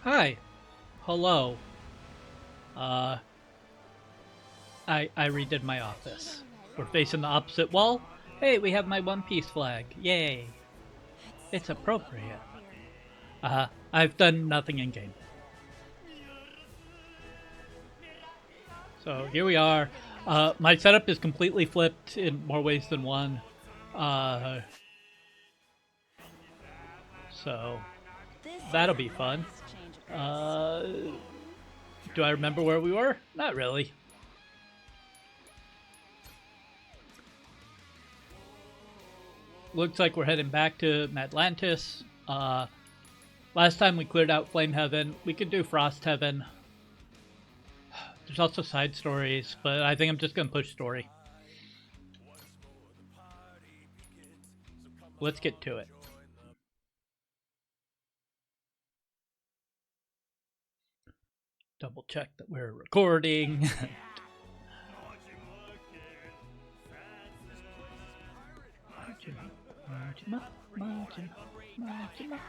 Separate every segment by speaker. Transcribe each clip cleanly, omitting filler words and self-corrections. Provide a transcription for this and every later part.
Speaker 1: Hi. Hello. Uh, I redid my office. We're facing the opposite wall. Hey, we have my One Piece flag. Yay. It's appropriate. I've done nothing in game. So here we are. My setup is completely flipped in more ways than one. So that'll be fun. Do I remember where we were? Not really. Looks like we're heading back to Madlantis. Last time we cleared out Flame Heaven. We could do Frost Heaven. There's also side stories, but I think I'm just going to push story. Let's get to it. Double check that we're recording. Majima.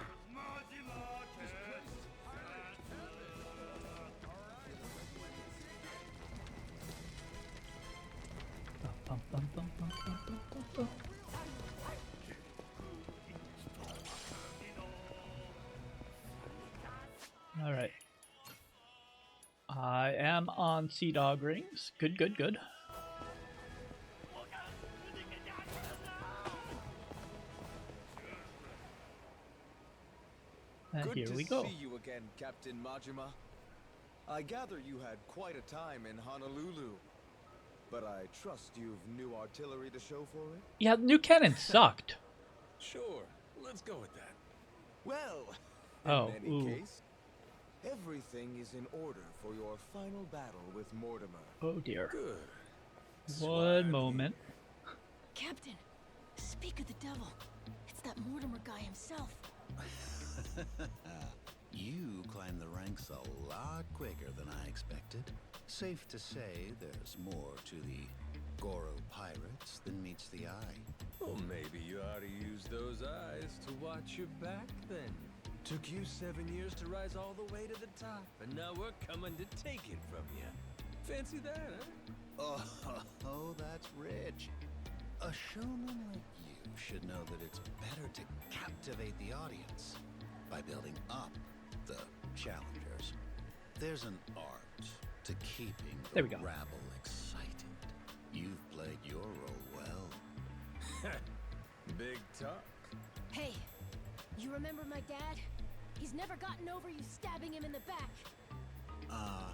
Speaker 1: All right. I am on Sea Dog Rings. Good, good, good. And here we go.
Speaker 2: Good to see you again, Captain Majima. I gather you had quite a time in Honolulu, but I trust you've new artillery to show for it?
Speaker 1: Yeah, new cannon sucked.
Speaker 3: Sure, let's go with that.
Speaker 2: Well, in any case, everything is in order for your final battle with Mortimer.
Speaker 1: Oh dear.
Speaker 3: Good.
Speaker 1: One moment.
Speaker 4: Captain, speak of the devil. It's that Mortimer guy himself.
Speaker 5: You climbed the ranks a lot quicker than I expected. Safe to say there's more to the Goro pirates than meets the eye.
Speaker 3: Well, maybe you ought to use those eyes to watch your back then. Took you 7 years to rise all the way to the top, and now we're coming to take it from you. Fancy that, huh?
Speaker 5: Oh, that's rich. A showman like you should know that it's better to captivate the audience by building up the challengers. There's an art to keeping the rabble excited. You've played your role well.
Speaker 3: Big talk.
Speaker 4: Hey, you remember my dad? He's never gotten over you stabbing him in the back.
Speaker 5: I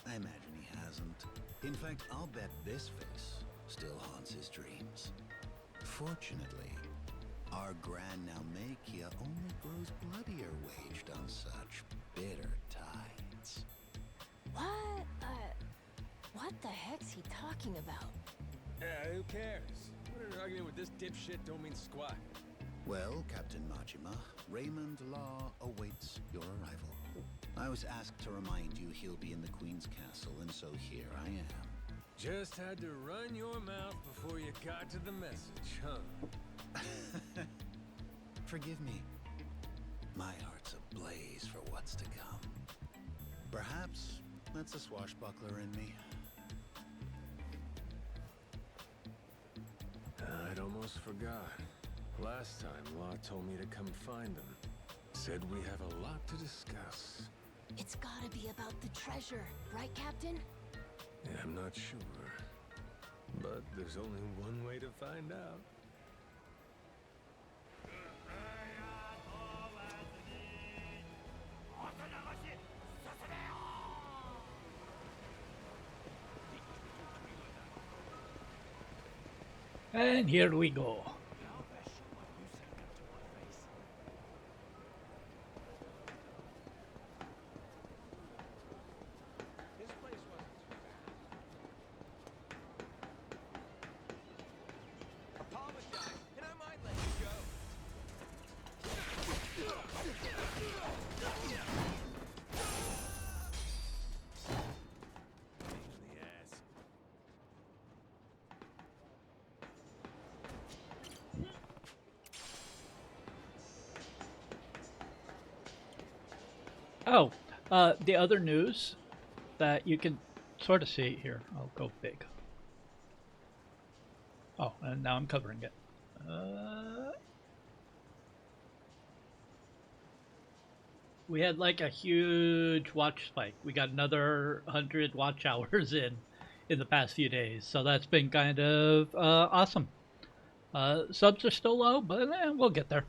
Speaker 5: imagine he hasn't. In fact, I'll bet this face still haunts his dreams. Fortunately, our grand now Makia only grows bloodier waged on such bitter tides.
Speaker 4: What the heck's he talking about?
Speaker 3: Who cares? We're arguing with this dipshit don't mean squat.
Speaker 5: Well, Captain Majima, Raymond Law awaits your arrival. I was asked to remind you he'll be in the Queen's castle, and so here I am.
Speaker 3: Just had to run your mouth before you got to the message, huh?
Speaker 5: Forgive me. My heart's ablaze for what's to come. Perhaps that's a swashbuckler in me.
Speaker 3: I'd almost forgot. Last time, Law told me to come find them. Said we have a lot to discuss.
Speaker 4: It's gotta be about the treasure, right, Captain?
Speaker 3: Yeah, I'm not sure. But there's only one way to find out.
Speaker 1: And here we go. Oh, the other news that you can sort of see here. I'll go big. Oh, and now I'm covering it. We had like a huge watch spike. We got another 100 watch hours in the past few days, so that's been kind of awesome. Subs are still low, but we'll get there.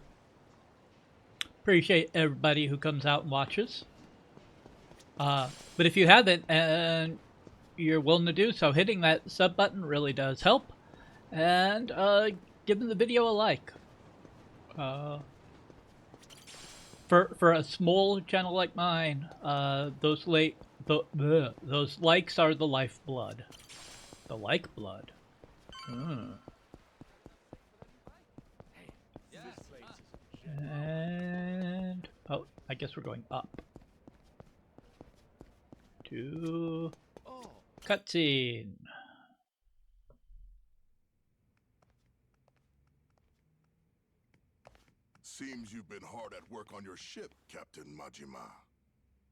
Speaker 1: Appreciate everybody who comes out and watches. But if you haven't and you're willing to do so, hitting that sub button really does help. And giving the video a like. For a small channel like mine, those likes are the lifeblood. The like blood. And oh, I guess we're going up. To cutscene.
Speaker 6: Seems you've been hard at work on your ship, Captain Majima.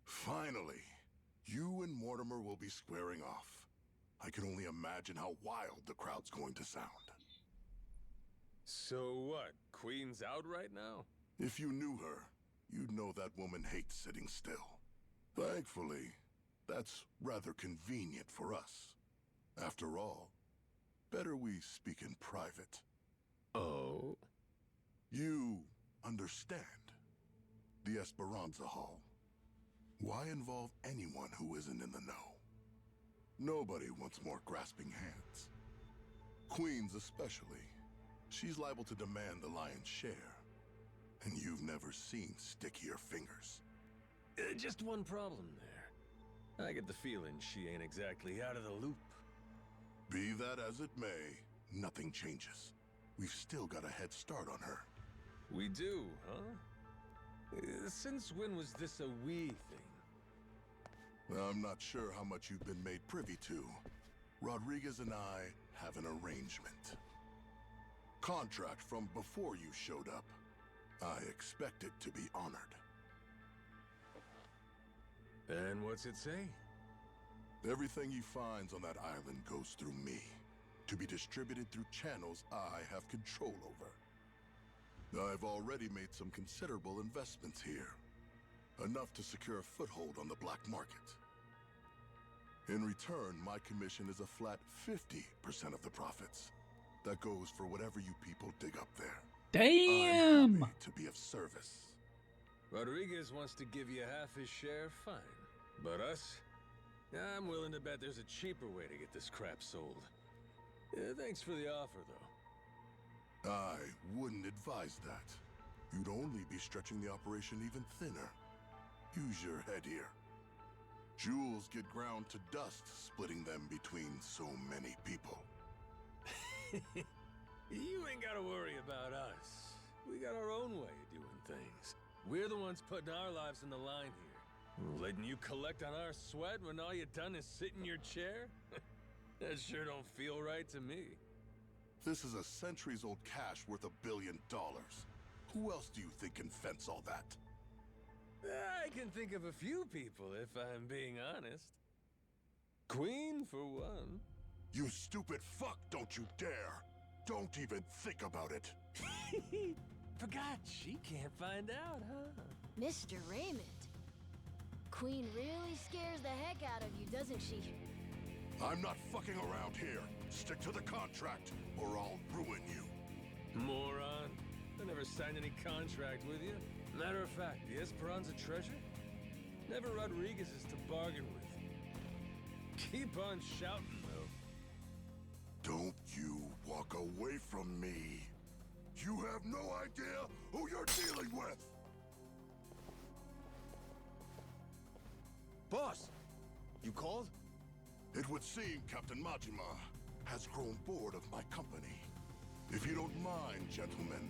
Speaker 6: Finally, you and Mortimer will be squaring off. I can only imagine how wild the crowd's going to sound.
Speaker 3: So what? Queen's out right now?
Speaker 6: If you knew her, you'd know that woman hates sitting still. Thankfully, that's rather convenient for us. After all, better we speak in private.
Speaker 3: Oh?
Speaker 6: You understand. The Esperanza Hall. Why involve anyone who isn't in the know? Nobody wants more grasping hands. Queens especially. She's liable to demand the lion's share. And you've never seen stickier fingers.
Speaker 3: Just one problem there. I get the feeling she ain't exactly out of the loop.
Speaker 6: Be that as it may, nothing changes. We've still got a head start on her.
Speaker 3: We do, huh? Since when was this a we thing?
Speaker 6: I'm not sure how much you've been made privy to. Rodriguez and I have an arrangement. Contract from before you showed up. I expect it to be honored.
Speaker 3: And what's it say?
Speaker 6: Everything he finds on that island goes through me, to be distributed through channels I have control over. I've already made some considerable investments here, enough to secure a foothold on the black market. In return, my commission is a flat 50% of the profits. That goes for whatever you people dig up there.
Speaker 1: Damn!
Speaker 6: I'm happy to be of service.
Speaker 3: Rodriguez wants to give you half his share, fine. But us? I'm willing to bet there's a cheaper way to get this crap sold. Thanks for the offer, though.
Speaker 6: I wouldn't advise that. You'd only be stretching the operation even thinner. Use your head here. Jewels get ground to dust splitting them between so many people.
Speaker 3: You ain't gotta worry about us. We got our own way of doing things. We're the ones putting our lives on the line here. Letting you collect on our sweat when all you done is sit in your chair? That sure don't feel right to me.
Speaker 6: This is a centuries-old cache worth $1 billion. Who else do you think can fence all that?
Speaker 3: I can think of a few people, if I'm being honest. Queen, for one.
Speaker 6: You stupid fuck, don't you dare! Don't even think about it!
Speaker 3: Forgot she can't find out, huh?
Speaker 4: Mr. Raymond. Queen really scares the heck out of you, doesn't she?
Speaker 6: I'm not fucking around here. Stick to the contract, or I'll ruin you.
Speaker 3: Moron. I never signed any contract with you. Matter of fact, the Esperanza Treasure? Never Rodriguez's to bargain with. Keep on shouting, though.
Speaker 6: Don't you walk away from me. You have no idea who you're dealing with!
Speaker 2: Boss! You called?
Speaker 6: It would seem Captain Majima has grown bored of my company. If you don't mind, gentlemen,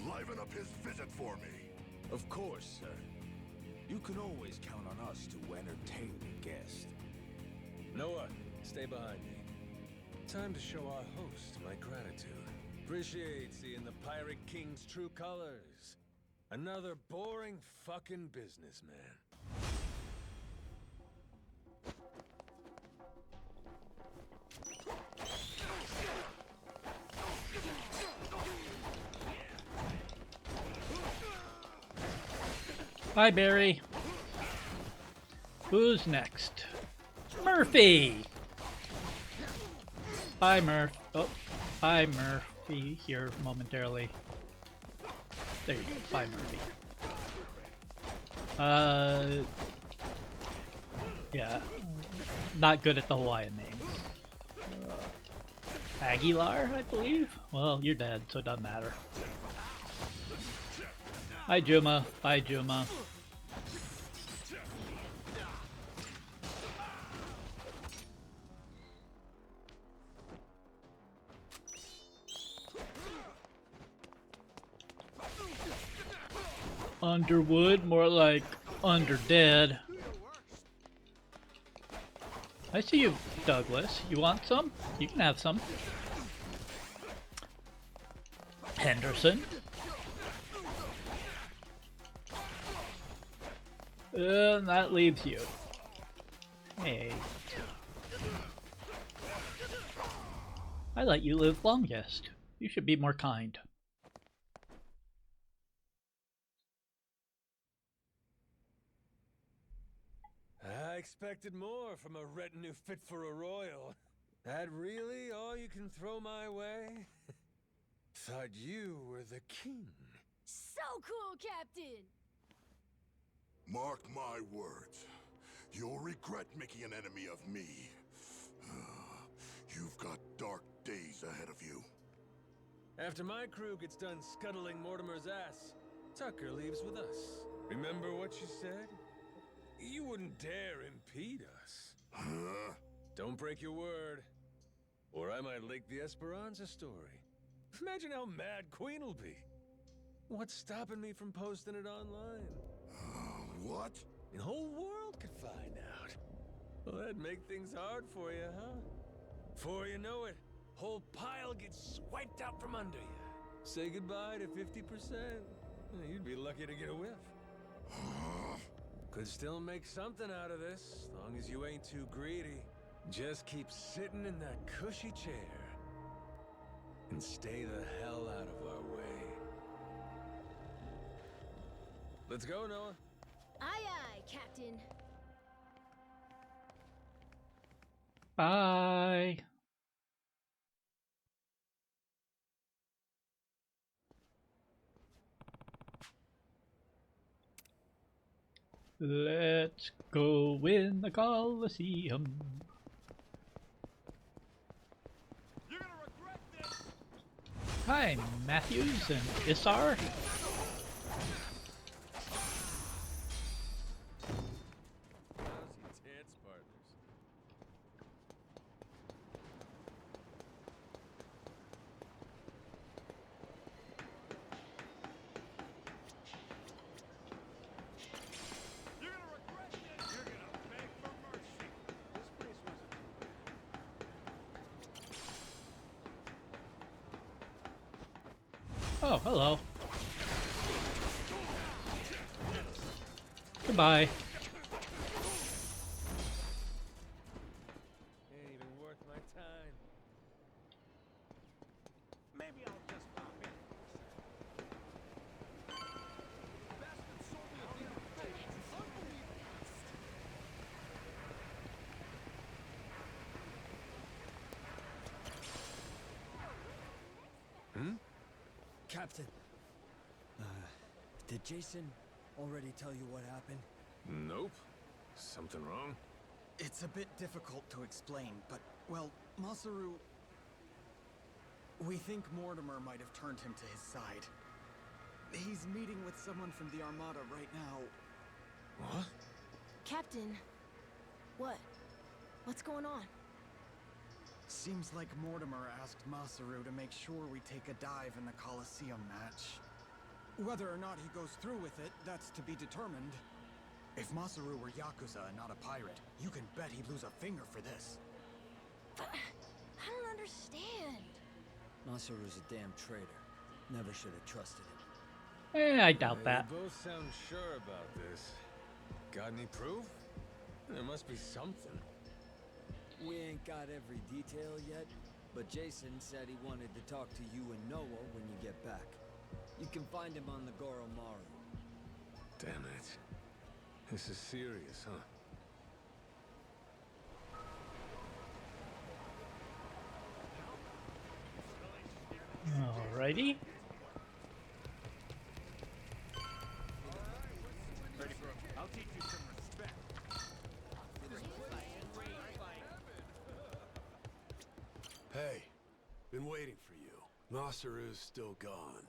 Speaker 6: liven up his visit for me.
Speaker 2: Of course, sir. You can always count on us to entertain a guest.
Speaker 3: Noah, stay behind me. Time to show our host my gratitude. Appreciate seeing the Pirate King's true colors. Another boring fucking businessman.
Speaker 1: Bye, Barry. Who's next? Murphy! Bye, Murph. Oh, bye, Murphy. Here momentarily. There you go. Bye, Murphy. Yeah. Not good at the Hawaiian names. Aguilar, I believe? Well, you're dead, so it doesn't matter. Hi, Juma. Bye, Juma. Underwood, more like underdead. I see you, Douglas. You want some? You can have some. Henderson. And that leaves you. Hey. I let you live longest. You should be more kind.
Speaker 3: I expected more from a retinue fit for a royal. That really all you can throw my way? Thought you were the king.
Speaker 4: So cool, Captain!
Speaker 6: Mark my words. You'll regret making an enemy of me. You've got dark days ahead of you.
Speaker 3: After my crew gets done scuttling Mortimer's ass, Tucker leaves with us. Remember what you said? You wouldn't dare impede us.
Speaker 6: Huh?
Speaker 3: Don't break your word, or I might leak the Esperanza story. Imagine how mad Queen will be. What's stopping me from posting it online?
Speaker 6: What?
Speaker 3: The whole world could find out. Well, that'd make things hard for you, huh? Before you know it, whole pile gets swiped out from under you. Say goodbye to 50%. You'd be lucky to get a whiff. Could still make something out of this, as long as you ain't too greedy. Just keep sitting in that cushy chair. And stay the hell out of our way. Let's go, Noah.
Speaker 4: Aye, aye, Captain.
Speaker 1: Bye. Let's go in the Coliseum.
Speaker 2: You're gonna regret this!
Speaker 1: Hi, Matthews and Issar.
Speaker 3: Lousy dance partners.
Speaker 2: You're gonna regret this! You're gonna beg for mercy! This place wasn't...
Speaker 1: Oh, hello. Goodbye.
Speaker 3: Ain't even worth my time.
Speaker 2: Maybe I'll just pop in. Bastard sold me a damn thing. It's unbelievable.
Speaker 7: Captain, did Jason already tell you what happened?
Speaker 3: Nope. Something wrong?
Speaker 7: It's a bit difficult to explain, but, well, Masaru... We think Mortimer might have turned him to his side. He's meeting with someone from the Armada right now.
Speaker 3: What?
Speaker 4: Captain, what? What's going on?
Speaker 7: Seems like Mortimer asked Masaru to make sure we take a dive in the Coliseum match. Whether or not he goes through with it, that's to be determined. If Masaru were Yakuza and not a pirate, you can bet he'd lose a finger for this.
Speaker 4: But I don't understand.
Speaker 8: Masaru's a damn traitor. Never should have trusted him.
Speaker 1: I doubt that.
Speaker 3: You both sound sure about this. Got any proof? There must be something.
Speaker 8: We ain't got every detail yet, but Jason said he wanted to talk to you and Noah when you get back. You can find him on the Goromaru.
Speaker 3: Damn it. This is serious, huh?
Speaker 1: Alrighty.
Speaker 3: Hey, been waiting for you. Masaru's still gone.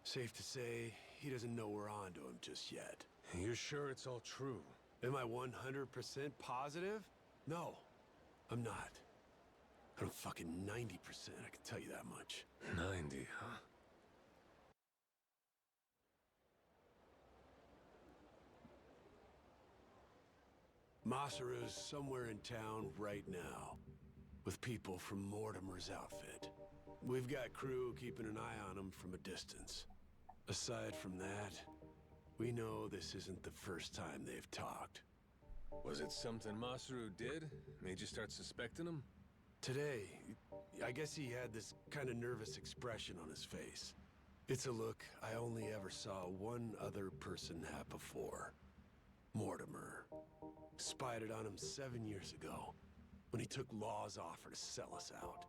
Speaker 3: Safe to say, he doesn't know we're onto him just yet. You're sure it's all true? Am I 100% positive? No, I'm not. I'm fucking 90%, I can tell you that much. 90, huh? Masaru's somewhere in town right now, with people from Mortimer's outfit. We've got crew keeping an eye on him from a distance. Aside from that, we know this isn't the first time they've talked. Was it something Masaru did? Made you start suspecting him? Today, I guess he had this kind of nervous expression on his face. It's a look I only ever saw one other person have before. Mortimer. Spied it on him 7 years ago, when he took Law's offer to sell us out.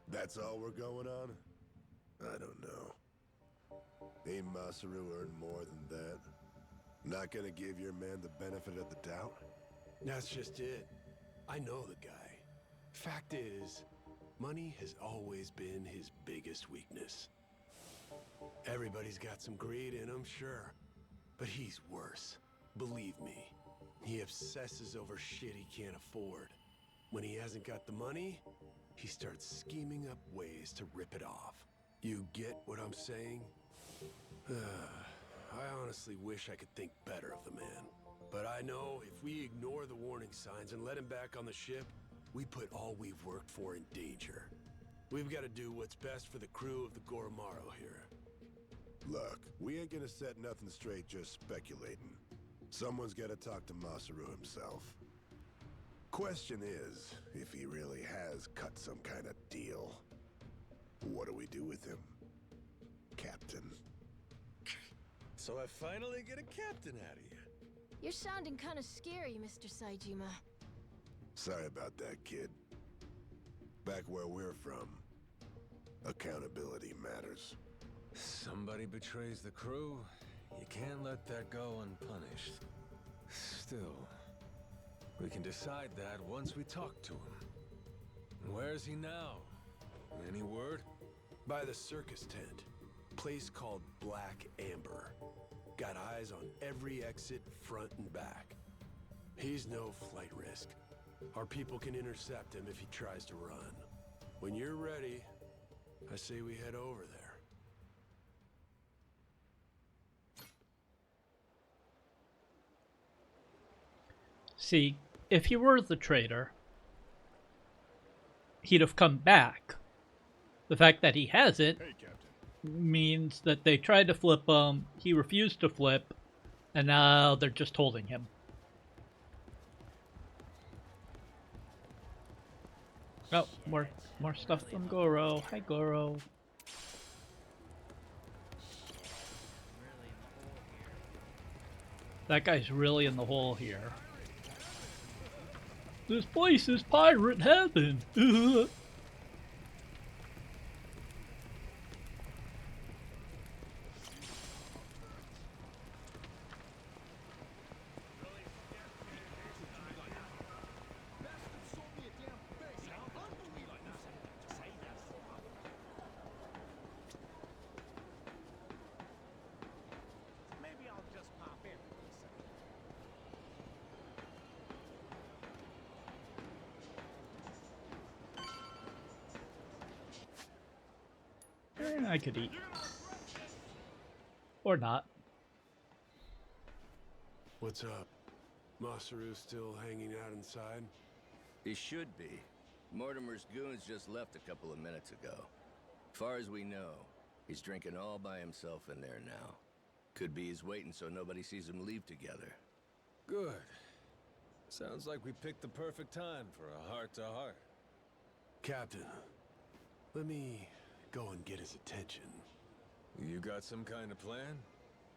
Speaker 6: That's all we're going on? I don't know. Ain't Masaru earned more than that? Not gonna give your man the benefit of the doubt?
Speaker 3: That's just it. I know the guy. Fact is, money has always been his biggest weakness. Everybody's got some greed in him, sure. But he's worse. Believe me. He obsesses over shit he can't afford. When he hasn't got the money, he starts scheming up ways to rip it off. You get what I'm saying? I honestly wish I could think better of the man. But I know if we ignore the warning signs and let him back on the ship, we put all we've worked for in danger. We've got to do what's best for the crew of the Goromaru here.
Speaker 6: Look, we ain't gonna set nothing straight just speculating. Someone's gotta talk to Masaru himself. Question is, if he really has cut some kind of deal, what do we do with him, Captain?
Speaker 3: So I finally get a captain out of you.
Speaker 4: You're sounding kind of scary, Mr. Saejima.
Speaker 6: Sorry about that, kid. Back where we're from, accountability matters.
Speaker 3: Somebody betrays the crew, you can't let that go unpunished. Still, we can decide that once we talk to him. Where's he now? Any word? By the circus tent. Place called Black Amber. Got eyes on every exit, front and back. He's no flight risk. Our people can intercept him if he tries to run. When you're ready, I say we head over there.
Speaker 1: See, if he were the traitor, he'd have come back. The fact that he hasn't means that they tried to flip him, he refused to flip, and now they're just holding him. Oh, more stuff from Goro. Hi, Goro. That guy's really in the hole here. This place is pirate heaven. I could eat. Or not.
Speaker 3: What's up? Masaru still hanging out inside?
Speaker 9: He should be. Mortimer's goons just left a couple of minutes ago. Far as we know, he's drinking all by himself in there now. Could be he's waiting so nobody sees him leave together.
Speaker 3: Good. Sounds like we picked the perfect time for a heart-to-heart. Captain, let me go and get his attention. You got some kind of plan?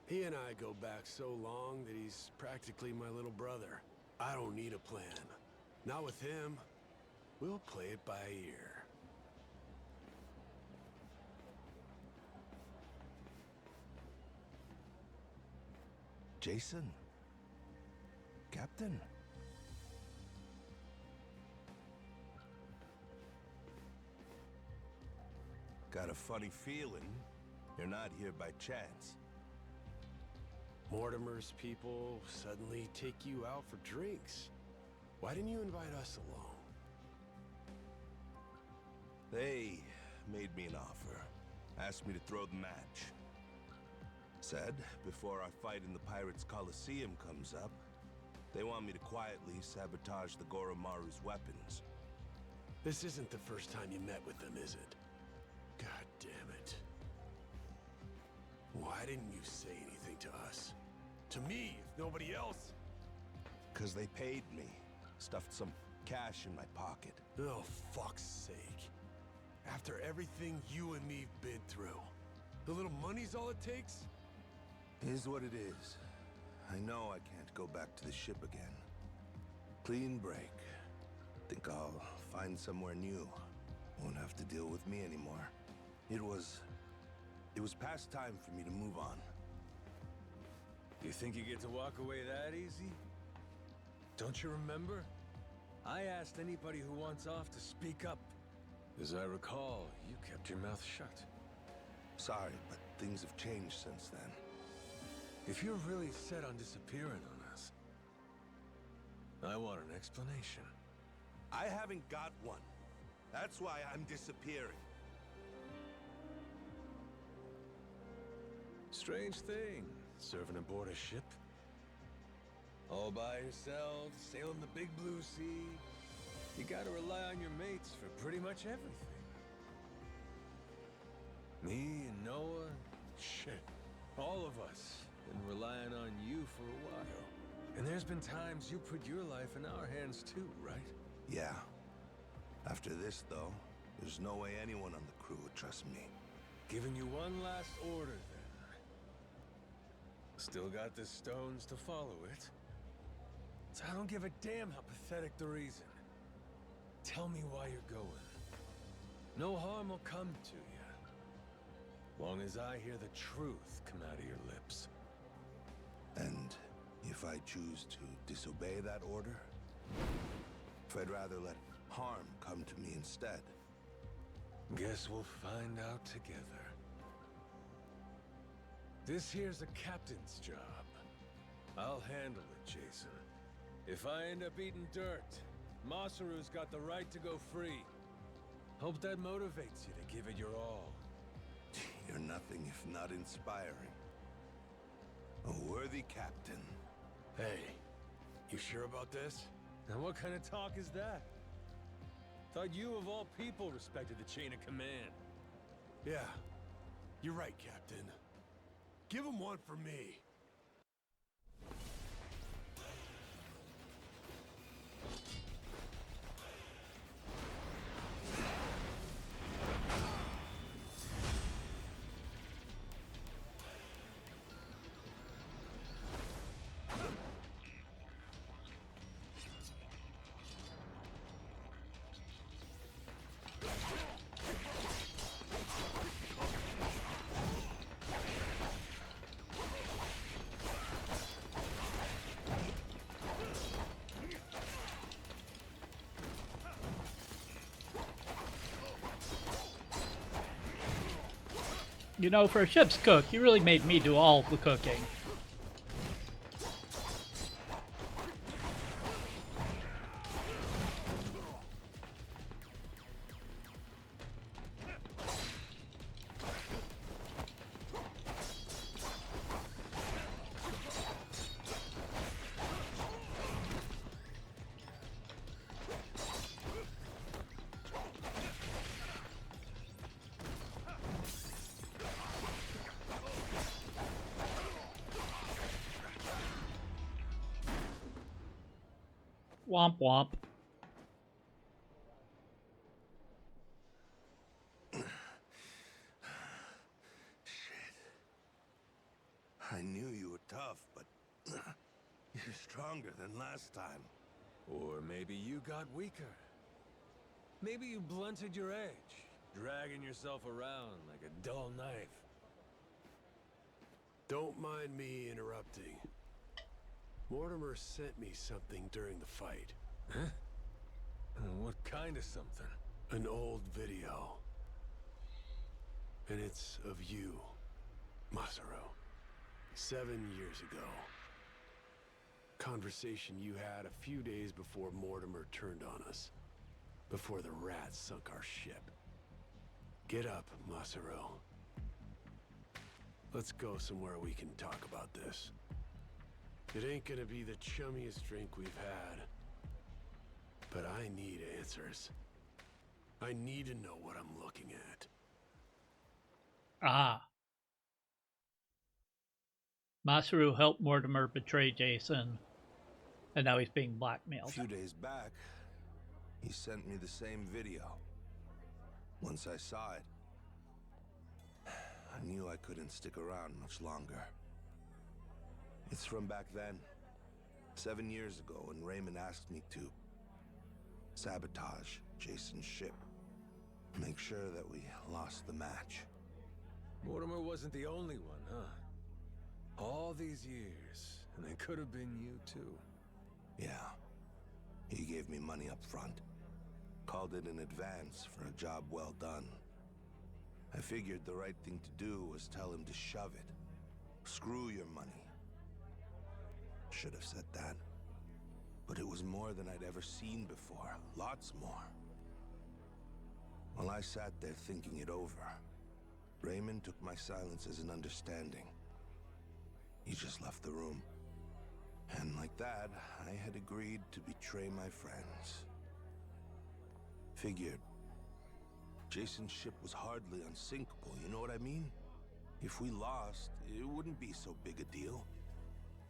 Speaker 3: He and I go back so long that he's practically my little brother. I don't need a plan. Not with him. We'll play it by ear.
Speaker 9: Jason? Captain? Got a funny feeling you're not here by chance.
Speaker 3: Mortimer's people suddenly take you out for drinks. Why didn't you invite us along?
Speaker 9: They made me an offer. Asked me to throw the match. Said, before our fight in the Pirates' Coliseum comes up, they want me to quietly sabotage the Goromaru's weapons.
Speaker 3: This isn't the first time you met with them, is it? God damn it. Why didn't you say anything to us? To me, if nobody else?
Speaker 9: 'Cause they paid me. Stuffed some cash in my pocket.
Speaker 3: Oh, fuck's sake. After everything you and me've been through, the little money's all it takes?
Speaker 9: Is what it is. I know I can't go back to the ship again. Clean break. Think I'll find somewhere new. Won't have to deal with me anymore. It was past time for me to move on.
Speaker 3: You think you get to walk away that easy? Don't you remember? I asked anybody who wants off to speak up. As I recall, you kept your mouth shut.
Speaker 9: Sorry, but things have changed since then.
Speaker 3: If you're really set on disappearing on us, I want an explanation.
Speaker 9: I haven't got one. That's why I'm disappearing.
Speaker 3: Strange thing, serving aboard a ship. All by yourselves, sailing the big blue sea. You gotta rely on your mates for pretty much everything. Me and Noah, shit, all of us been relying on you for a while. And there's been times you put your life in our hands too, right?
Speaker 9: Yeah. After this, though, there's no way anyone on the crew would trust me.
Speaker 3: Giving you one last order, then. Still got the stones to follow it. So I don't give a damn how pathetic the reason. Tell me why you're going. No harm will come to you. Long as I hear the truth come out of your lips.
Speaker 9: And if I choose to disobey that order? If I'd rather let harm come to me instead?
Speaker 3: Guess we'll find out together. This here's a captain's job. I'll handle it, Jason. If I end up eating dirt, Masaru's got the right to go free. Hope that motivates you to give it your all.
Speaker 9: You're nothing if not inspiring. A worthy captain.
Speaker 3: Hey, you sure about this? And what kind of talk is that? Thought you of all people respected the chain of command. Yeah, you're right, Captain. Give him one for me.
Speaker 1: You know, for a ship's cook, you really made me do all the cooking. Womp womp.
Speaker 9: I knew
Speaker 3: You're stronger than last time. Or maybe you got weaker. Maybe you blunted your edge, dragging yourself around like a dull knife.
Speaker 10: Don't mind me interrupting. Mortimer sent me something during the fight.
Speaker 3: Huh? What kind of something?
Speaker 10: An old video. And it's of you, Masaru. 7 years ago. Conversation you had a few days before Mortimer turned on us. Before the rats sunk our ship. Get up, Masaru. Let's go somewhere we can talk about this. It ain't gonna be the chummiest drink we've had. But I need answers. I need to know what I'm looking at.
Speaker 1: Ah. Masaru helped Mortimer betray Jason, and now he's being
Speaker 2: A
Speaker 1: blackmailed.
Speaker 2: few days back, he sent me the same video. Once I saw it, I knew I couldn't stick around much longer. It's from back then, 7 years ago, when Raymond asked me to sabotage Jason's ship. Make sure that we lost the match.
Speaker 3: Mortimer wasn't the only one, huh? All these years, and it could have been you too.
Speaker 2: Yeah. He gave me money up front. Called it an advance for a job well done. I figured the right thing to do was tell him to shove it. Screw your money. Should have said that. But it was more than I'd ever seen before. Lots more. While I sat there thinking it over, Raymond took my silence as an understanding. He just left the room. And like that, I had agreed to betray my friends. Figured. Jason's ship was hardly unsinkable, you know what I mean? If we lost, it wouldn't be so big a deal.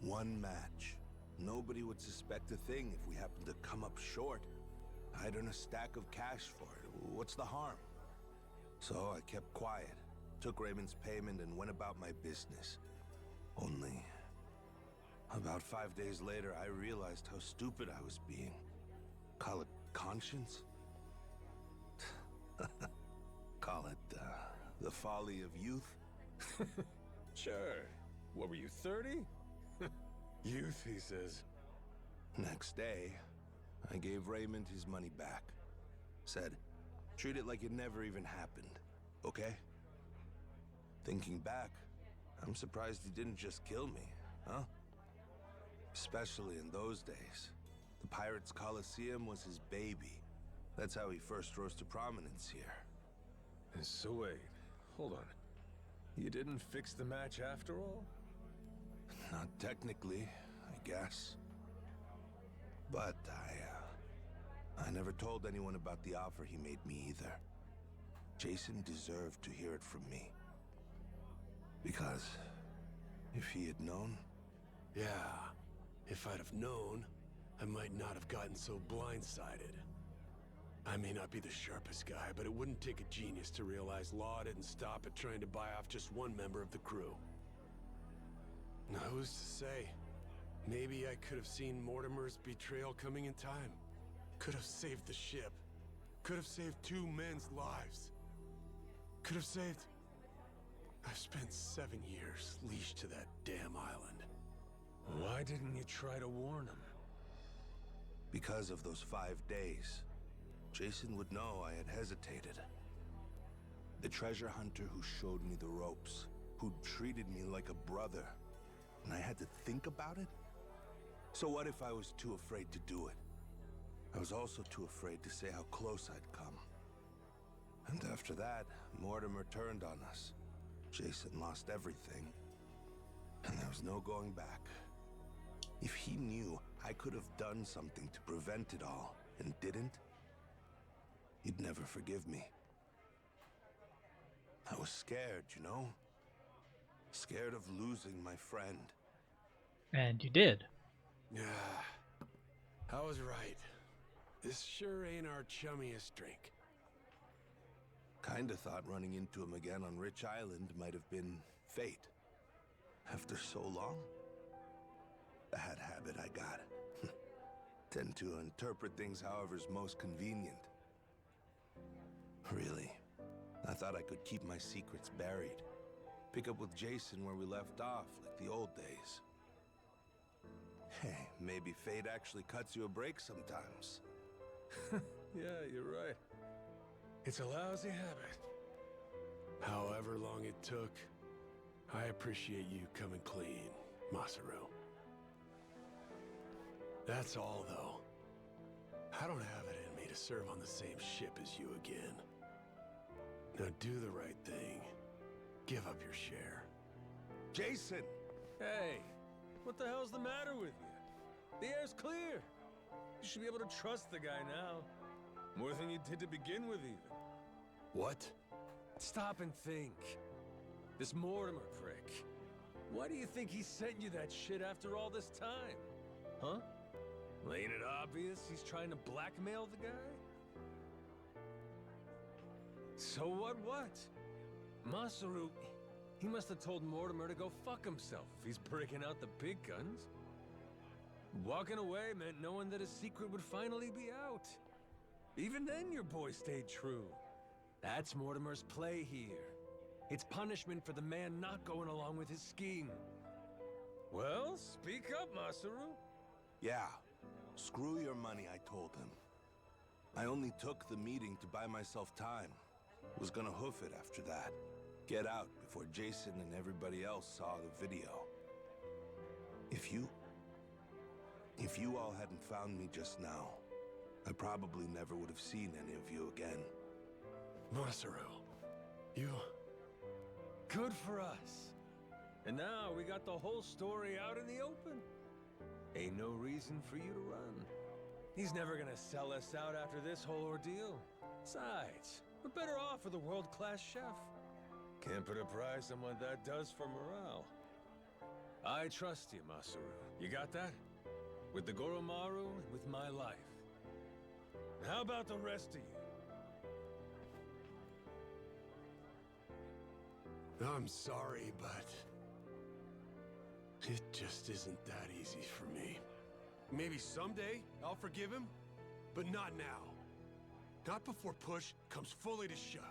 Speaker 2: One match. Nobody would suspect a thing if we happened to come up short. I'd earn a stack of cash for it. What's the harm? So I kept quiet, took Raymond's payment, and went about my business. Only, about 5 days later, I realized how stupid I was being. Call it conscience? Call it, the folly of youth?
Speaker 3: Sure. What were you, 30? Youth, he says.
Speaker 2: Next day, I gave Raymond his money back. Said, treat it like it never even happened, okay? Thinking back, I'm surprised he didn't just kill me, huh? Especially in those days. The Pirates Coliseum was his baby. That's how he first rose to prominence here.
Speaker 3: So wait, hold on. You didn't fix the match after all?
Speaker 2: Not technically, I guess. But I never told anyone about the offer he made me either. Jason deserved to hear it from me. Because if he had known...
Speaker 10: Yeah, if I'd have known, I might not have gotten so blindsided. I may not be the sharpest guy, but it wouldn't take a genius to realize Law didn't stop at trying to buy off just one member of the crew. Now, who's to say? Maybe I could have seen Mortimer's betrayal coming in time. Could have saved the ship. Could have saved 2 men's lives. Could have saved... I've spent 7 years leashed to that damn island.
Speaker 3: Why didn't you try to warn him?
Speaker 2: Because of those 5 days, Jason would know I had hesitated. The treasure hunter who showed me the ropes, who treated me like a brother, and I had to think about it? So what if I was too afraid to do it? I was also too afraid to say how close I'd come. And after that, Mortimer turned on us. Jason lost everything, and there was no going back. If he knew I could have done something to prevent it all, and didn't, he'd never forgive me. I was scared, you know? Scared of losing my friend.
Speaker 1: And you did.
Speaker 10: Yeah, I was right. This sure ain't our chummiest drink.
Speaker 2: Kinda thought running into him again on Rich Island might have been fate. After so long? That had habit I got. Tend to interpret things however's most convenient. Really, I thought I could keep my secrets buried. Pick up with Jason where we left off, like the old days. Hey, maybe fate actually cuts you a break sometimes.
Speaker 3: Yeah, you're right. It's a lousy habit.
Speaker 10: However long it took, I appreciate you coming clean, Masaru. That's all, though. I don't have it in me to serve on the same ship as you again. Now do the right thing. Give up your share.
Speaker 2: Jason!
Speaker 3: Hey, what the hell's the matter with you? The air's clear. You should be able to trust the guy now. More than you did to begin with, even.
Speaker 10: What?
Speaker 3: Stop and think. This Mortimer prick. Why do you think he sent you that shit after all this time? Huh? Well, ain't it obvious he's trying to blackmail the guy? So what? Masaru, he must have told Mortimer to go fuck himself if he's breaking out the big guns. Walking away meant knowing that his secret would finally be out. Even then, your boy stayed true. That's Mortimer's play here. It's punishment for the man not going along with his scheme. Well, speak up, Masaru.
Speaker 2: Yeah, screw your money, I told him. I only took the meeting to buy myself time. Was gonna hoof it after that. Get out before Jason and everybody else saw the video. If you all hadn't found me just now, I probably never would have seen any of you again.
Speaker 10: Masaru, you...
Speaker 3: Good for us. And now we got the whole story out in the open. Ain't no reason for you to run. He's never gonna sell us out after this whole ordeal. Besides, we're better off with a world-class chef. Can't put a price on what that does for morale. I trust you, Masaru. You got that? With the Goromaru and with my life. How about the rest of you?
Speaker 10: I'm sorry, but... it just isn't that easy for me. Maybe someday I'll forgive him, but not now. Not before push comes fully to shove.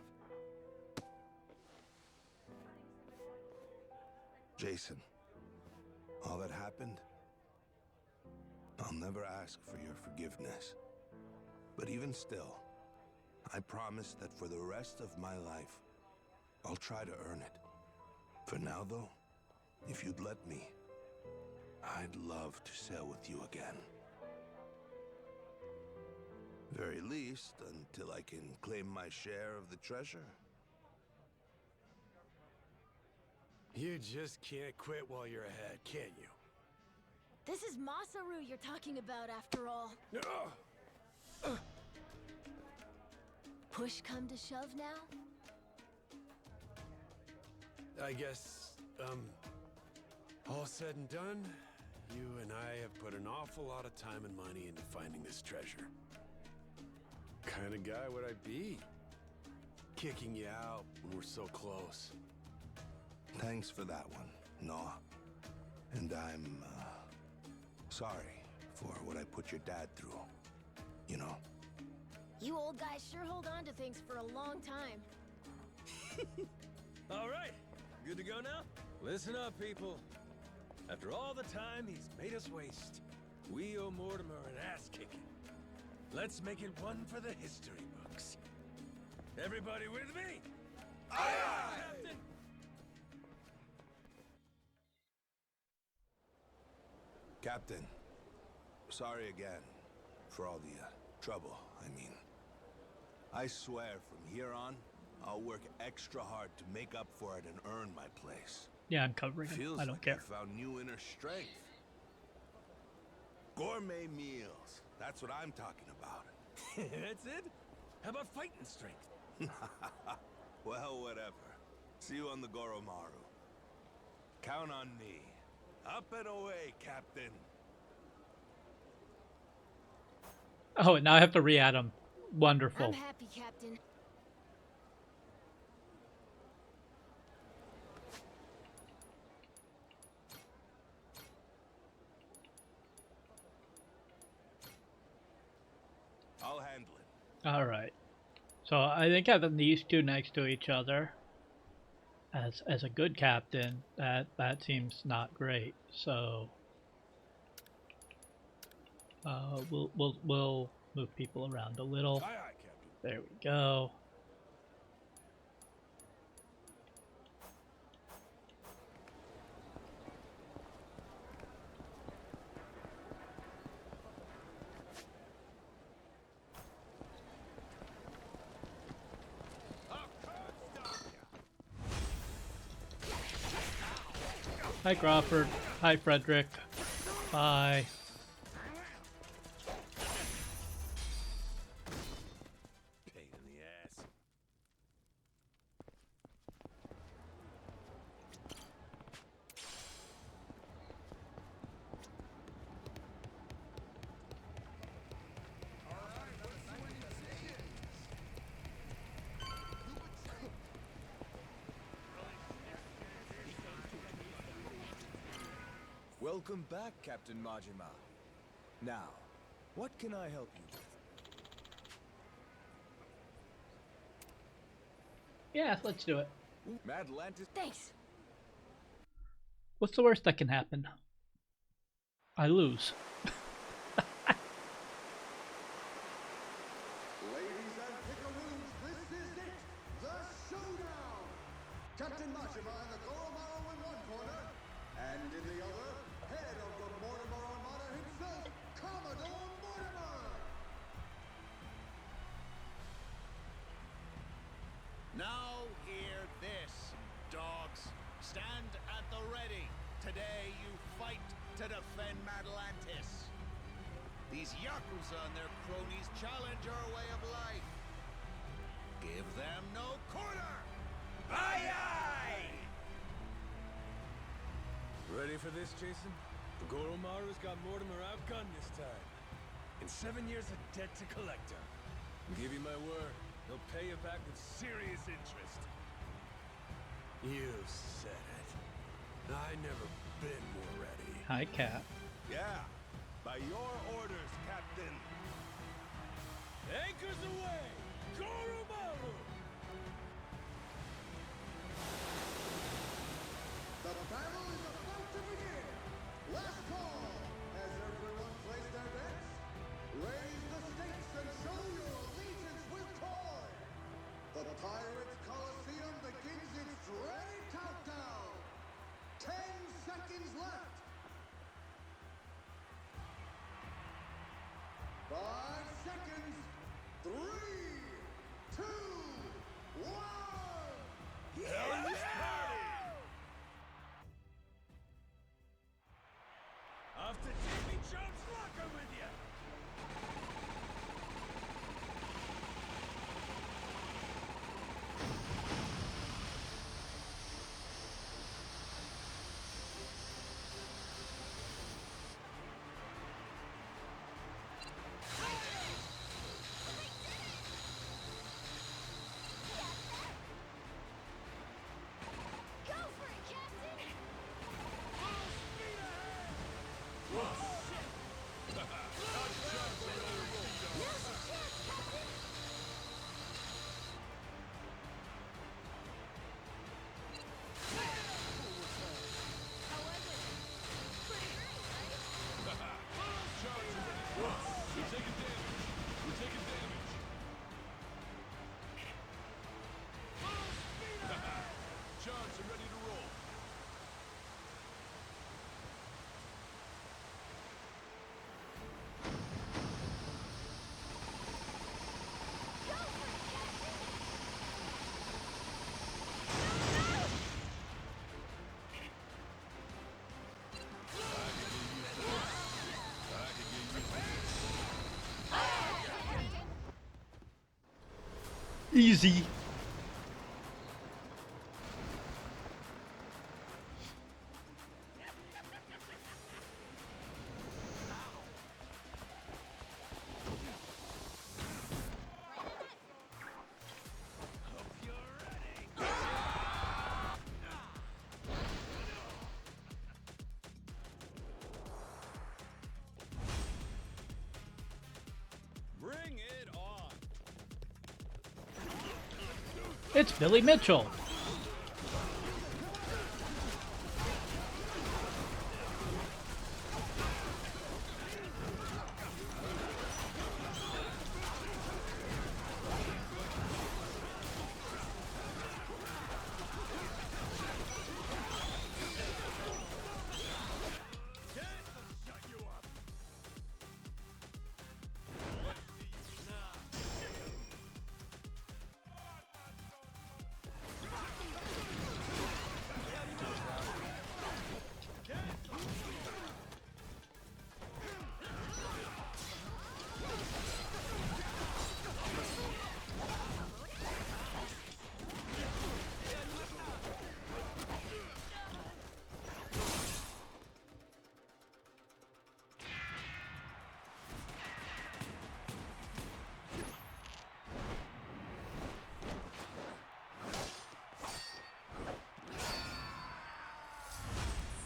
Speaker 2: Jason, all that happened, I'll never ask for your forgiveness. But even still, I promise that for the rest of my life, I'll try to earn it. For now, though, if you'd let me, I'd love to sail with you again. Very least, until I can claim my share of the treasure.
Speaker 10: You just can't quit while you're ahead, can you?
Speaker 4: This is Masaru you're talking about, after all. Push come to shove now?
Speaker 10: I guess, all said and done, you and I have put an awful lot of time and money into finding this treasure. Kind of guy would I be? Kicking you out when we're so close.
Speaker 2: Thanks for that one, Noah. And I'm, sorry for what I put your dad through. You know?
Speaker 4: You old guys sure hold on to things for a long time.
Speaker 3: All right, good to go now? Listen up, people. After all the time he's made us waste, we owe Mortimer an ass-kicking. Let's make it one for the history books. Everybody with me?
Speaker 2: Aye, aye!
Speaker 3: Captain!
Speaker 2: Captain, sorry again for all the trouble, I mean. I swear from here on, I'll work extra hard to make up for it and earn my place.
Speaker 1: Yeah, I'm covering him.
Speaker 2: Feels
Speaker 1: I don't
Speaker 2: like
Speaker 1: care.
Speaker 2: I found new inner strength. Gourmet meals, that's what I'm talking about.
Speaker 3: That's it? How about fighting strength?
Speaker 2: Well, whatever. See you on the Goromaru. Count on me. Up and away, Captain.
Speaker 1: Oh, and now I have to re-add him. Wonderful.
Speaker 4: I'm happy, Captain.
Speaker 6: handling.
Speaker 1: All right. So I think having these two next to each other as a good captain, that seems not great. So we'll move people around a little.
Speaker 10: Aye, aye, Captain.
Speaker 1: There we go. Hi Crawford. Hi Frederick. Bye.
Speaker 10: Pain in the ass.
Speaker 3: Welcome back, Captain Majima. Now, what can I help you with?
Speaker 1: Yeah, let's do it.
Speaker 3: Madlantis.
Speaker 4: Thanks.
Speaker 1: What's the worst that can happen? I lose.
Speaker 11: Ladies and pickaroos, this is it! The showdown! Captain Majima and the Goromaru in one corner, and in the other, head of the Mortimer Armada himself, Commodore Mortimer!
Speaker 5: Now hear this, dogs. Stand at the ready. Today you fight to defend Madlantis. These Yakuza and their cronies challenge our way of life. Give them no quarter! Aye aye!
Speaker 3: Ready for this, Jason? The Goromaru's got Mortimer outgunned this time. And 7 years of debt to collector. I'll give you my word, they'll pay you back with serious interest.
Speaker 10: You said it. I never been more ready.
Speaker 1: Hi Cap.
Speaker 6: Yeah, by your orders, Captain.
Speaker 3: Anchors away! Goromaru!
Speaker 11: The battle is about to begin! Last call! Has everyone placed their bets? Raise the stakes and show your allegiance with toy! The Pirates Coliseum begins its dreaded countdown! 10 seconds left! 5 seconds! 3, 2, 1!
Speaker 3: Off to Davy Jones' locker with you!
Speaker 4: Go for it, Captain! Now's your chance, Captain! How was it? Pretty great, right?
Speaker 10: We're taking damage. We're taking damage. Johnson ready to roll.
Speaker 4: Go for it, Captain!
Speaker 1: Easy.
Speaker 3: Bring it on!
Speaker 1: It's Billy Mitchell.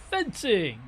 Speaker 1: Fencing.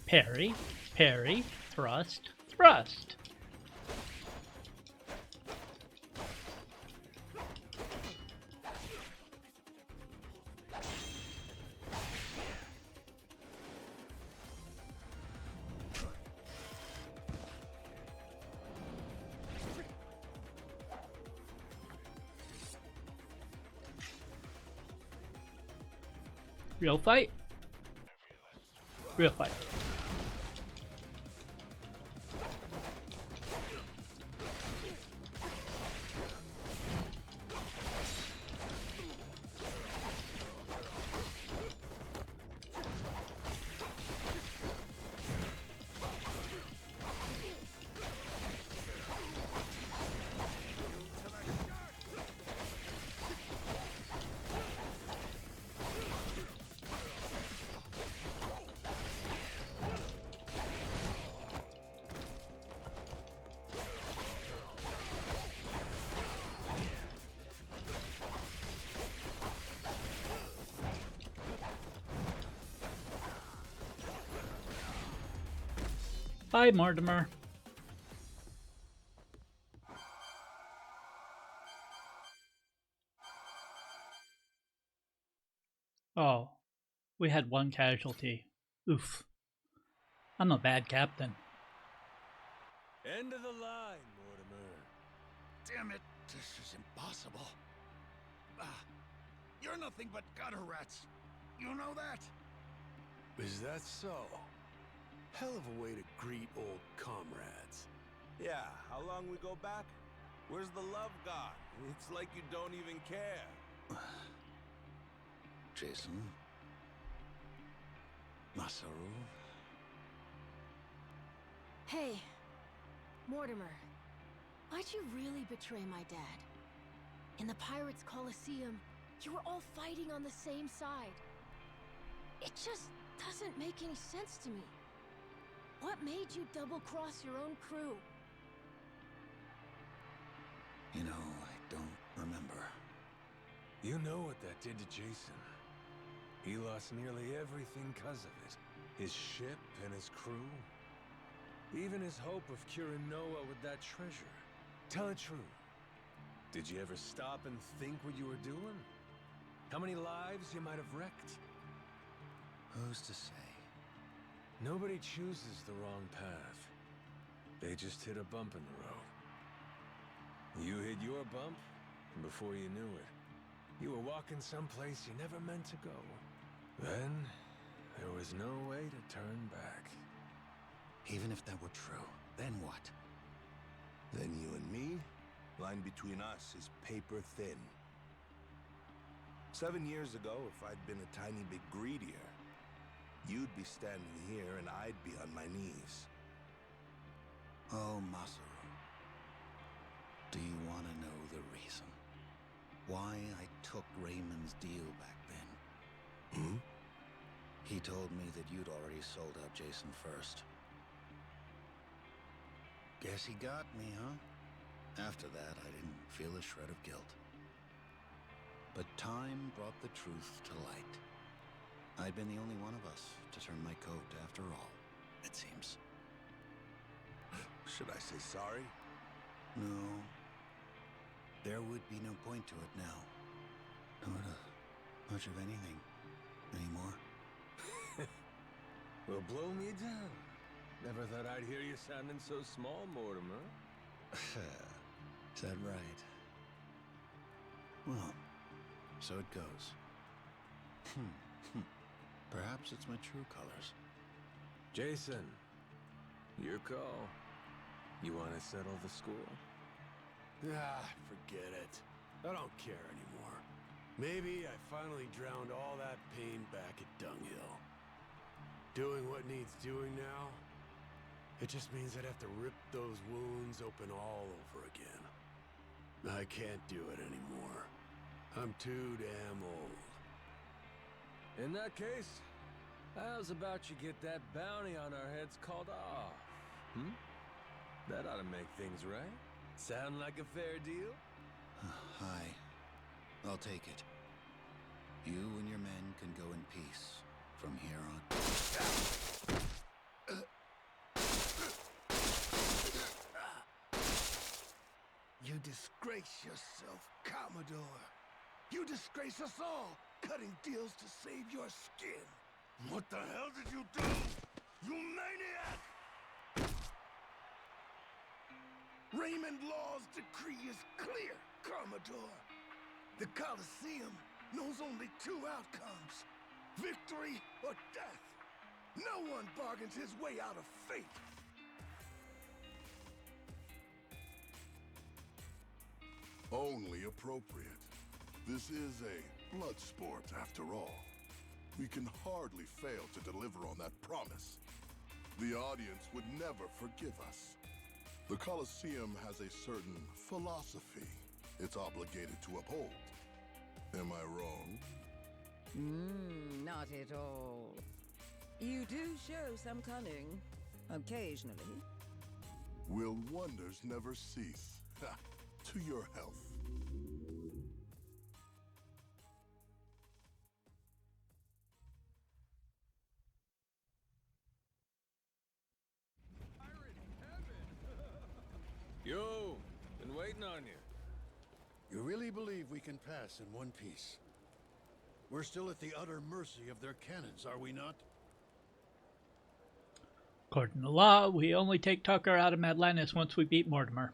Speaker 1: Parry, parry, thrust, thrust. Real fight? Real fight. Bye, Mortimer. Oh, we had one casualty. Oof. I'm a bad captain.
Speaker 3: End of the line, Mortimer.
Speaker 5: Damn it, this is impossible. You're nothing but gutter rats. You know that?
Speaker 10: Is that so? Hell of a way to greet old comrades.
Speaker 2: Yeah, how long we go back? Where's the love gone? It's like you don't even care.
Speaker 5: Jason? Masaru?
Speaker 4: Hey, Mortimer. Why'd you really betray my dad? In the Pirates Coliseum, you were all fighting on the same side. It just doesn't make any sense to me. What made you double-cross your own crew?
Speaker 5: You know, I don't remember.
Speaker 3: You know what that did to Jason. He lost nearly everything because of it. His ship and his crew. Even his hope of curing Noah with that treasure. Tell it true. Did you ever stop and think what you were doing? How many lives you might have wrecked?
Speaker 5: Who's to say?
Speaker 3: Nobody chooses the wrong path. They just hit a bump in the road. You hit your bump, and before you knew it, you were walking someplace you never meant to go. Then, there was no way to turn back.
Speaker 5: Even if that were true, then what?
Speaker 2: Then you and me, Line between us is paper thin. 7 years ago, if I'd been a tiny bit greedier, you'd be standing here and I'd be on my knees.
Speaker 5: Oh, Masaru. Do you want to know the reason why I took Raymond's deal back then?
Speaker 2: Hmm?
Speaker 5: He told me that you'd already sold out Jason first. Guess he got me, huh? After that, I didn't feel a shred of guilt. But time brought the truth to light. I'd been the only one of us to turn my coat after all, it seems.
Speaker 2: Should I say sorry?
Speaker 5: No. There would be no point to it now. Not much of anything anymore.
Speaker 3: Well, blow me down. Never thought I'd hear you sounding so small, Mortimer.
Speaker 5: Is that right? Well, so it goes. Perhaps it's my true colors.
Speaker 3: Jason, your call. You want to settle the score?
Speaker 10: Ah, forget it. I don't care anymore. Maybe I finally drowned all that pain back at Dunghill. Doing what needs doing now, it just means I'd have to rip those wounds open all over again. I can't do it anymore. I'm too damn old.
Speaker 3: In that case, how's about you get that bounty on our heads called off? That ought to make things right. Sound like a fair deal?
Speaker 5: Hi. I'll take it. You and your men can go in peace from here on.
Speaker 6: You disgrace yourself, Commodore. You disgrace us all, cutting deals to save your skin. What the hell did you do? You maniac! Raymond Law's decree is clear, Commodore. The Colosseum knows only two outcomes: victory or death. No one bargains his way out of fate. Only appropriate. This is a blood sport, after all. We can hardly fail to deliver on that promise. The audience would never forgive us. The Colosseum has a certain philosophy it's obligated to uphold. Am I wrong?
Speaker 12: Not at all. You do show some cunning, occasionally.
Speaker 6: Will wonders never cease? To your health.
Speaker 3: Yo, been waiting on you.
Speaker 13: You really believe we can pass in one piece? We're still at the utter mercy of their cannons, are we not?
Speaker 1: According to law, we only take Tucker out of Madlantis once we beat Mortimer.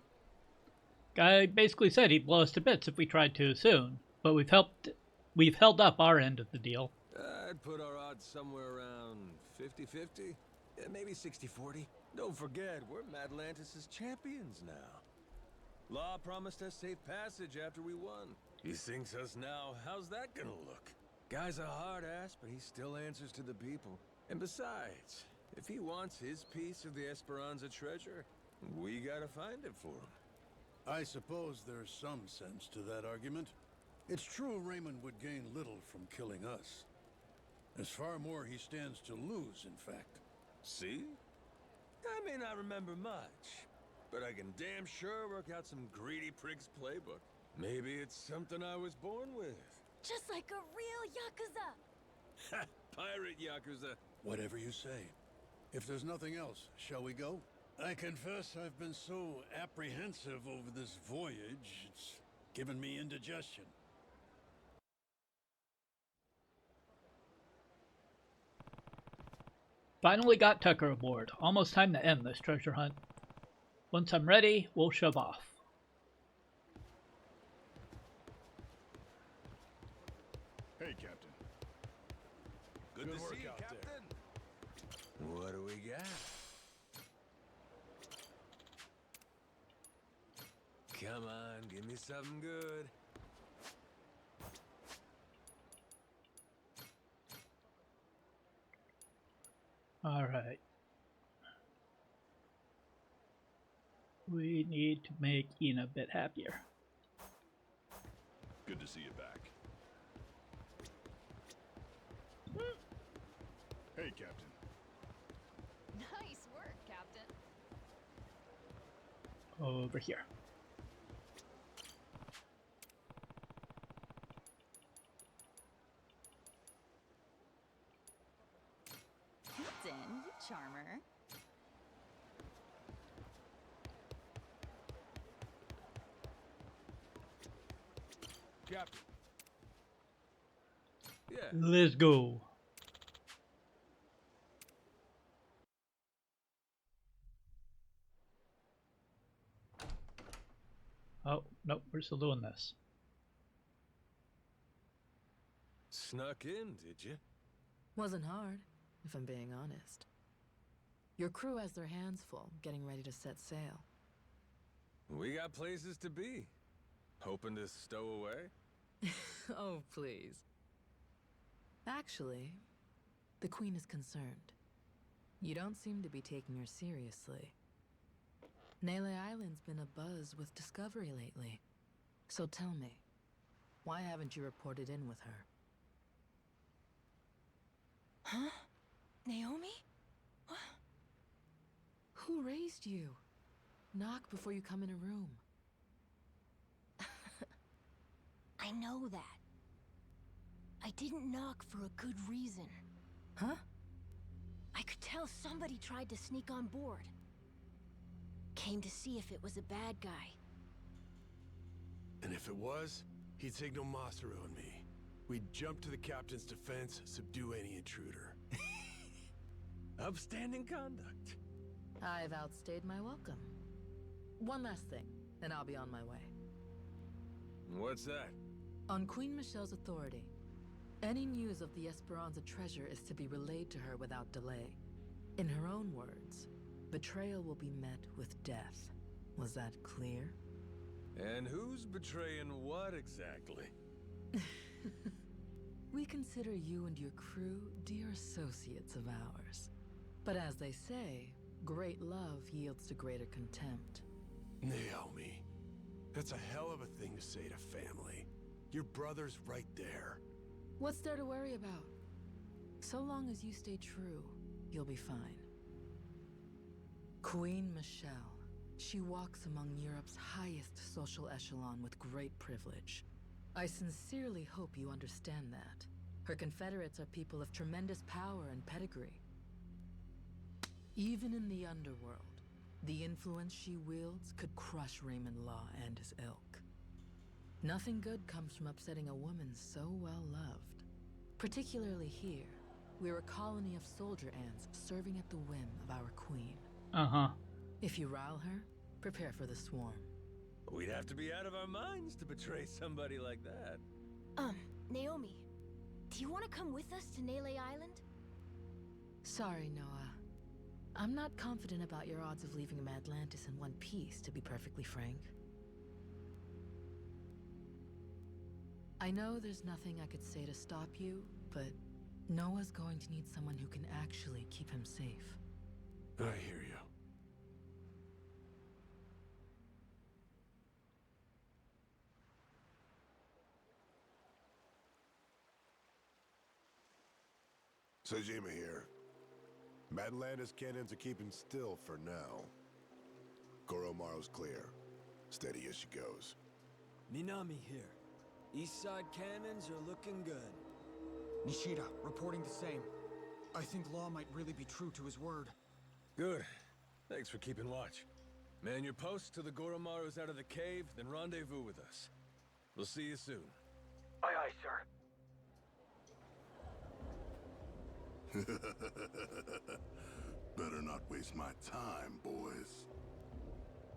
Speaker 1: Guy basically said he'd blow us to bits if we tried too soon, but we've held up our end of the deal.
Speaker 3: I'd put our odds somewhere around 50-50, yeah, maybe 60-40. Don't forget, we're Madlantis' champions now. Law promised us safe passage after we won. He sinks us now, how's that gonna look? Guy's a hard ass, but he still answers to the people. And besides, if he wants his piece of the Esperanza Treasure, we gotta find it for him.
Speaker 13: I suppose there's some sense to that argument. It's true Raymond would gain little from killing us. There's far more he stands to lose, in fact.
Speaker 3: See? I may not remember much, but I can damn sure work out some greedy prig's playbook. Maybe it's something I was born with.
Speaker 4: Just like a real Yakuza!
Speaker 3: Pirate Yakuza.
Speaker 13: Whatever you say. If there's nothing else, shall we go? I confess I've been so apprehensive over this voyage, it's given me indigestion.
Speaker 1: Finally got Tucker aboard. Almost time to end this treasure hunt. Once I'm ready, we'll shove off.
Speaker 6: Hey, Captain.
Speaker 3: Good to
Speaker 10: work
Speaker 3: see you,
Speaker 10: out
Speaker 3: Captain.
Speaker 10: there.
Speaker 3: What do we got? Come on, give me something good.
Speaker 1: All right. We need to make Ina a bit happier.
Speaker 14: Good to see you back. Hey, Captain.
Speaker 15: Nice work, Captain.
Speaker 1: Over here.
Speaker 15: Captain, you charmer.
Speaker 3: Captain. Yeah.
Speaker 1: Let's go. Oh, nope, we're still doing this.
Speaker 3: Snuck in, did you?
Speaker 16: Wasn't hard, if I'm being honest. Your crew has their hands full, getting ready to set sail.
Speaker 3: We got places to be. Hoping to stow away?
Speaker 16: Oh, please. Actually, the Queen is concerned. You don't seem to be taking her seriously. Nele Island's been abuzz with discovery lately. So tell me, why haven't you reported in with her?
Speaker 4: Huh? Naomi? What?
Speaker 16: Who raised you? Knock before you come in a room.
Speaker 4: I know that. I didn't knock for a good reason.
Speaker 16: Huh?
Speaker 4: I could tell somebody tried to sneak on board. Came to see if it was a bad guy.
Speaker 10: And if it was, he'd signal Masaru and me. We'd jump to the captain's defense, subdue any intruder.
Speaker 3: Upstanding conduct.
Speaker 16: I've outstayed my welcome. One last thing, and I'll be on my way.
Speaker 3: What's that?
Speaker 16: On Queen Michelle's authority, any news of the Esperanza Treasure is to be relayed to her without delay. In her own words, betrayal will be met with death. Was that clear?
Speaker 3: And who's betraying what exactly?
Speaker 16: We consider you and your crew dear associates of ours. But as they say, great love yields to greater contempt.
Speaker 10: Naomi, that's a hell of a thing to say to family. Your brother's right there.
Speaker 16: What's there to worry about? So long as you stay true, you'll be fine. Queen Michelle. She walks among Europe's highest social echelon with great privilege. I sincerely hope you understand that. Her confederates are people of tremendous power and pedigree. Even in the underworld, the influence she wields could crush Raymond Law and his ilk. Nothing good comes from upsetting a woman so well loved. Particularly here, we're a colony of soldier ants serving at the whim of our queen.
Speaker 1: Uh-huh.
Speaker 16: If you rile her, prepare for the swarm.
Speaker 3: We'd have to be out of our minds to betray somebody like that.
Speaker 4: Naomi, do you want to come with us to Nele Island?
Speaker 16: Sorry, Noah. I'm not confident about your odds of leaving Madlantis in one piece, to be perfectly frank. I know there's nothing I could say to stop you, but Noah's going to need someone who can actually keep him safe.
Speaker 10: I hear you.
Speaker 6: Sajima here. Madlantis cannons are keeping still for now. Goromaru's clear. Steady as she goes.
Speaker 8: Minami here. East side cannons are looking good.
Speaker 7: Nishida, reporting the same. I think Law might really be true to his word.
Speaker 3: Good. Thanks for keeping watch. Man your posts till the Goromaru's out of the cave, then rendezvous with us. We'll see you soon.
Speaker 7: Aye, aye, sir.
Speaker 6: Better not waste my time, boys.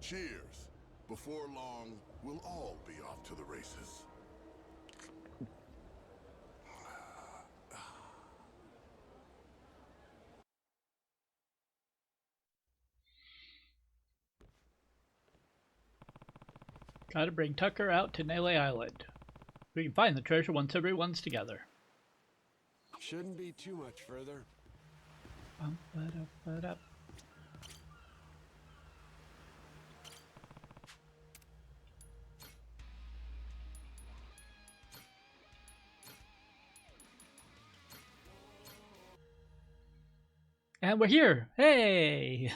Speaker 6: Cheers. Before long, we'll all be off to the races.
Speaker 1: Gotta bring Tucker out to Nele Island. We can find the treasure once everyone's together.
Speaker 10: Shouldn't be too much further.
Speaker 1: Bum-ba-da-ba-da. And we're here! Hey!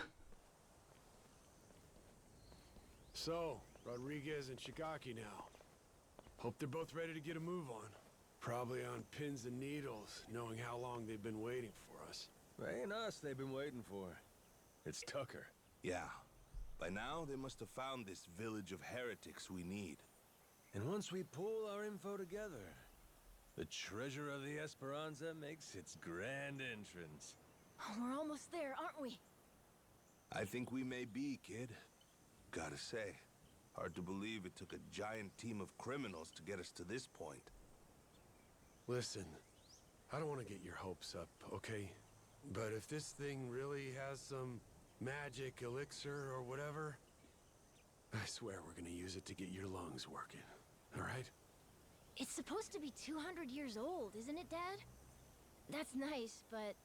Speaker 10: So, Rodriguez and Shigaki now. Hope they're both ready to get a move on. Probably on pins and needles, knowing how long they've been waiting for us.
Speaker 3: Ain't us they've been waiting for. It's Tucker.
Speaker 2: Yeah. By now, they must have found this village of heretics we need.
Speaker 3: And once we pull our info together, the treasure of the Esperanza makes its grand entrance.
Speaker 4: Oh, we're almost there, aren't we?
Speaker 2: I think we may be, kid. Gotta say, hard to believe it took a giant team of criminals to get us to this point.
Speaker 10: Listen, I don't want to get your hopes up, okay? But if this thing really has some magic elixir or whatever, I swear we're gonna use it to get your lungs working, all right?
Speaker 4: It's supposed to be 200 years old, isn't it, Dad? That's nice, but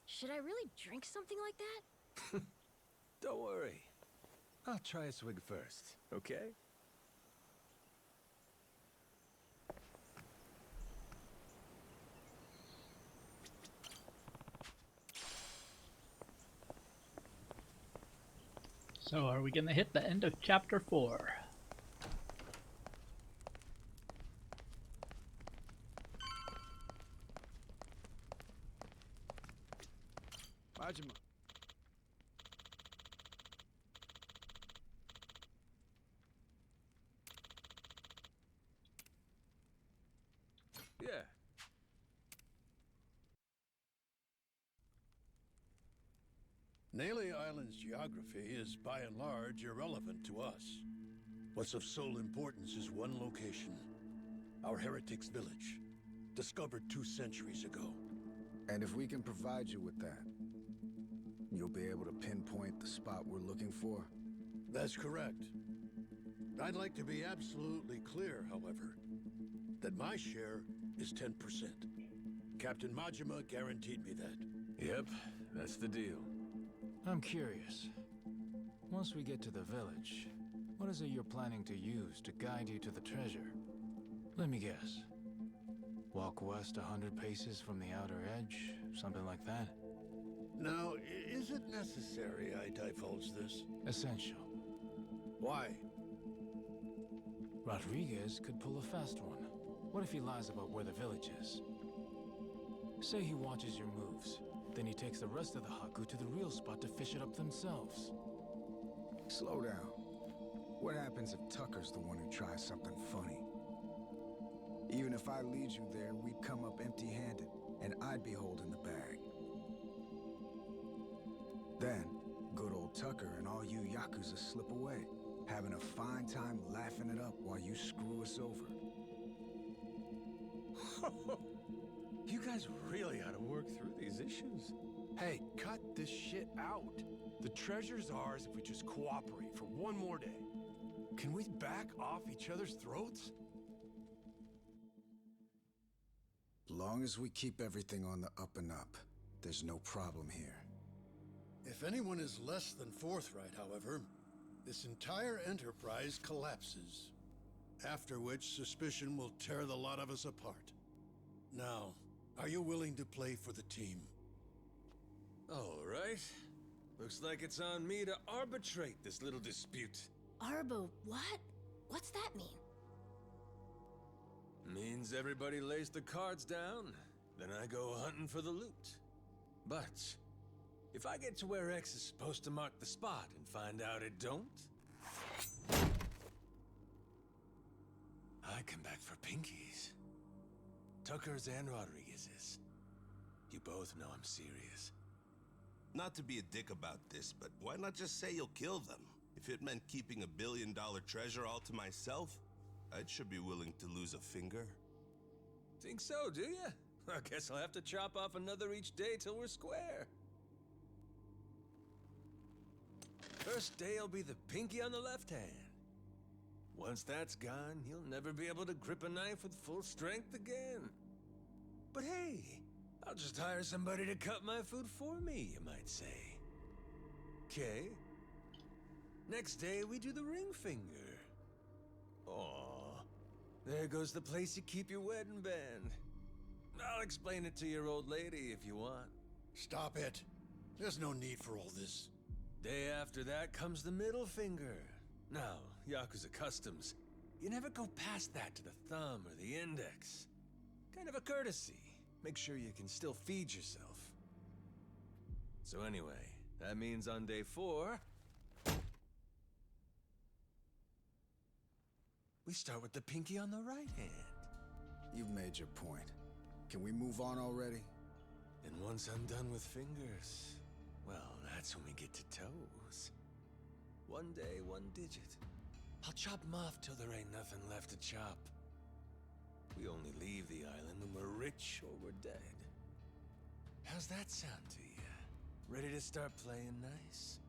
Speaker 4: should I really drink something like that?
Speaker 3: Don't worry. I'll try a swig first, okay?
Speaker 1: So are we gonna hit the end of chapter 4?
Speaker 10: Majima.
Speaker 3: Yeah.
Speaker 13: Nele Island's geography is by and large irrelevant to us. What's of sole importance is one location. Our heretics' village, discovered 2 centuries ago.
Speaker 5: And if we can provide you with that, you'll be able to pinpoint the spot we're looking for?
Speaker 13: That's correct. I'd like to be absolutely clear, however, that my share is 10%. Captain Majima guaranteed me that.
Speaker 3: Yep, that's the deal.
Speaker 14: I'm curious. Once we get to the village, what is it you're planning to use to guide you to the treasure? Let me guess. Walk west 100 paces from the outer edge, something like that?
Speaker 13: Now, is it necessary I divulge this?
Speaker 14: Essential.
Speaker 13: Why?
Speaker 14: Rodriguez could pull a fast one. What if he lies about where the village is? Say he watches your moves, then he takes the rest of the Haku to the real spot to fish it up themselves.
Speaker 5: Slow down. What happens if Tucker's the one who tries something funny? Even if I lead you there, we'd come up empty-handed, and I'd be holding the bag. Then, good old Tucker and all you Yakuza slip away, having a fine time laughing it up while you screw us over.
Speaker 3: You guys really ought to work through these issues.
Speaker 10: Hey, cut this shit out. The treasure's ours if we just cooperate for one more day. Can we back off each other's throats?
Speaker 5: Long as we keep everything on the up and up, there's no problem here.
Speaker 13: If anyone is less than forthright, however, this entire enterprise collapses. After which, suspicion will tear the lot of us apart. Now, are you willing to play for the team?
Speaker 3: All right. Looks like it's on me to arbitrate this little dispute.
Speaker 4: Arbo, what? What's that mean?
Speaker 3: Means everybody lays the cards down, then I go hunting for the loot. But if I get to where X is supposed to mark the spot and find out it don't, I come back for pinkies. Tucker's and Rodriguez's. You both know I'm serious.
Speaker 2: Not to be a dick about this, but why not just say you'll kill them? If it meant keeping $1 billion treasure all to myself, I should be willing to lose a finger.
Speaker 3: Think so, do ya? I guess I'll have to chop off another each day till we're square. First day will be the pinky on the left hand. Once that's gone, you'll never be able to grip a knife with full strength again. But hey, I'll just hire somebody to cut my food for me, you might say. Okay. Next day, we do the ring finger. Aw, there goes the place you keep your wedding band. I'll explain it to your old lady if you want.
Speaker 13: Stop it. There's no need for all this.
Speaker 3: Day after that comes the middle finger. Now, Yakuza customs, you never go past that to the thumb or the index. Kind of a courtesy. Make sure you can still feed yourself. So anyway, that means on day 4... we start with the pinky on the right hand.
Speaker 5: You've made your point. Can we move on already?
Speaker 3: And once I'm done with fingers, well, that's when we get to toes. One day, one digit. I'll chop them off till there ain't nothing left to chop. We only leave the island when we're rich or we're dead. How's that sound to you? Ready to start playing nice?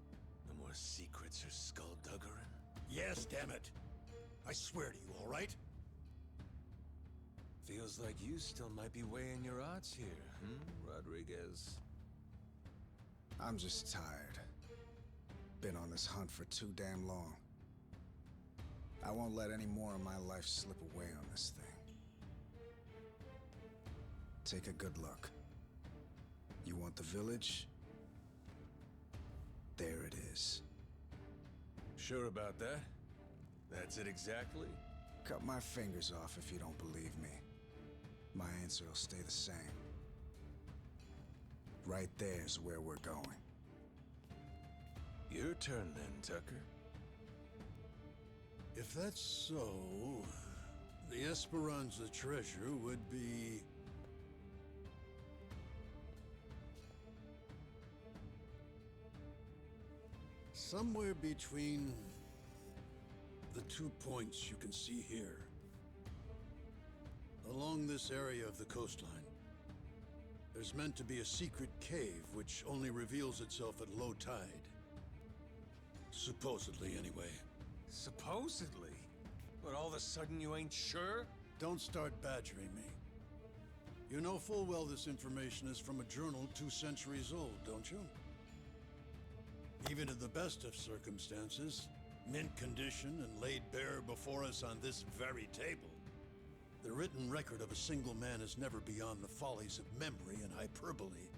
Speaker 3: No more secrets or skullduggery?
Speaker 13: Yes, damn it. I swear to you, all right?
Speaker 3: Feels like you still might be weighing your odds here, Rodriguez?
Speaker 5: I'm just tired. Been on this hunt for too damn long. I won't let any more of my life slip away on this thing. Take a good look. You want the village? There it is.
Speaker 3: Sure about that? That's it exactly?
Speaker 5: Cut my fingers off if you don't believe me. My answer will stay the same. Right there's where we're going.
Speaker 3: Your turn then, Tucker.
Speaker 13: If that's so, the Esperanza Treasure would be... somewhere between the 2 points you can see here. Along this area of the coastline, there's meant to be a secret cave which only reveals itself at low tide. Supposedly, anyway.
Speaker 3: Supposedly? But all of a sudden you ain't sure?
Speaker 13: Don't start badgering me. You know full well this information is from a journal 2 centuries old, don't you? Even in the best of circumstances, mint condition and laid bare before us on this very table, the written record of a single man is never beyond the follies of memory and hyperbole.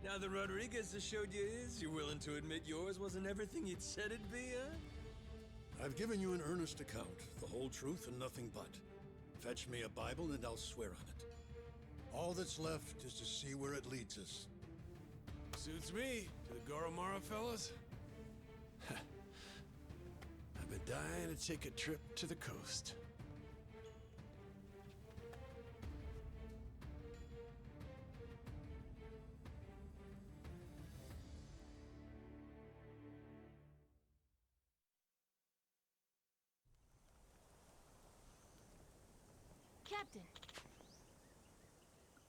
Speaker 3: Now that Rodriguez has showed you his, you're willing to admit yours wasn't everything you'd said it'd be, huh?
Speaker 13: I've given you an earnest account, the whole truth and nothing but. Fetch me a Bible and I'll swear on it. All that's left is to see where it leads us.
Speaker 10: Suits me. To the Goromaru fellas? I've been dying to take a trip to the coast.
Speaker 4: Captain!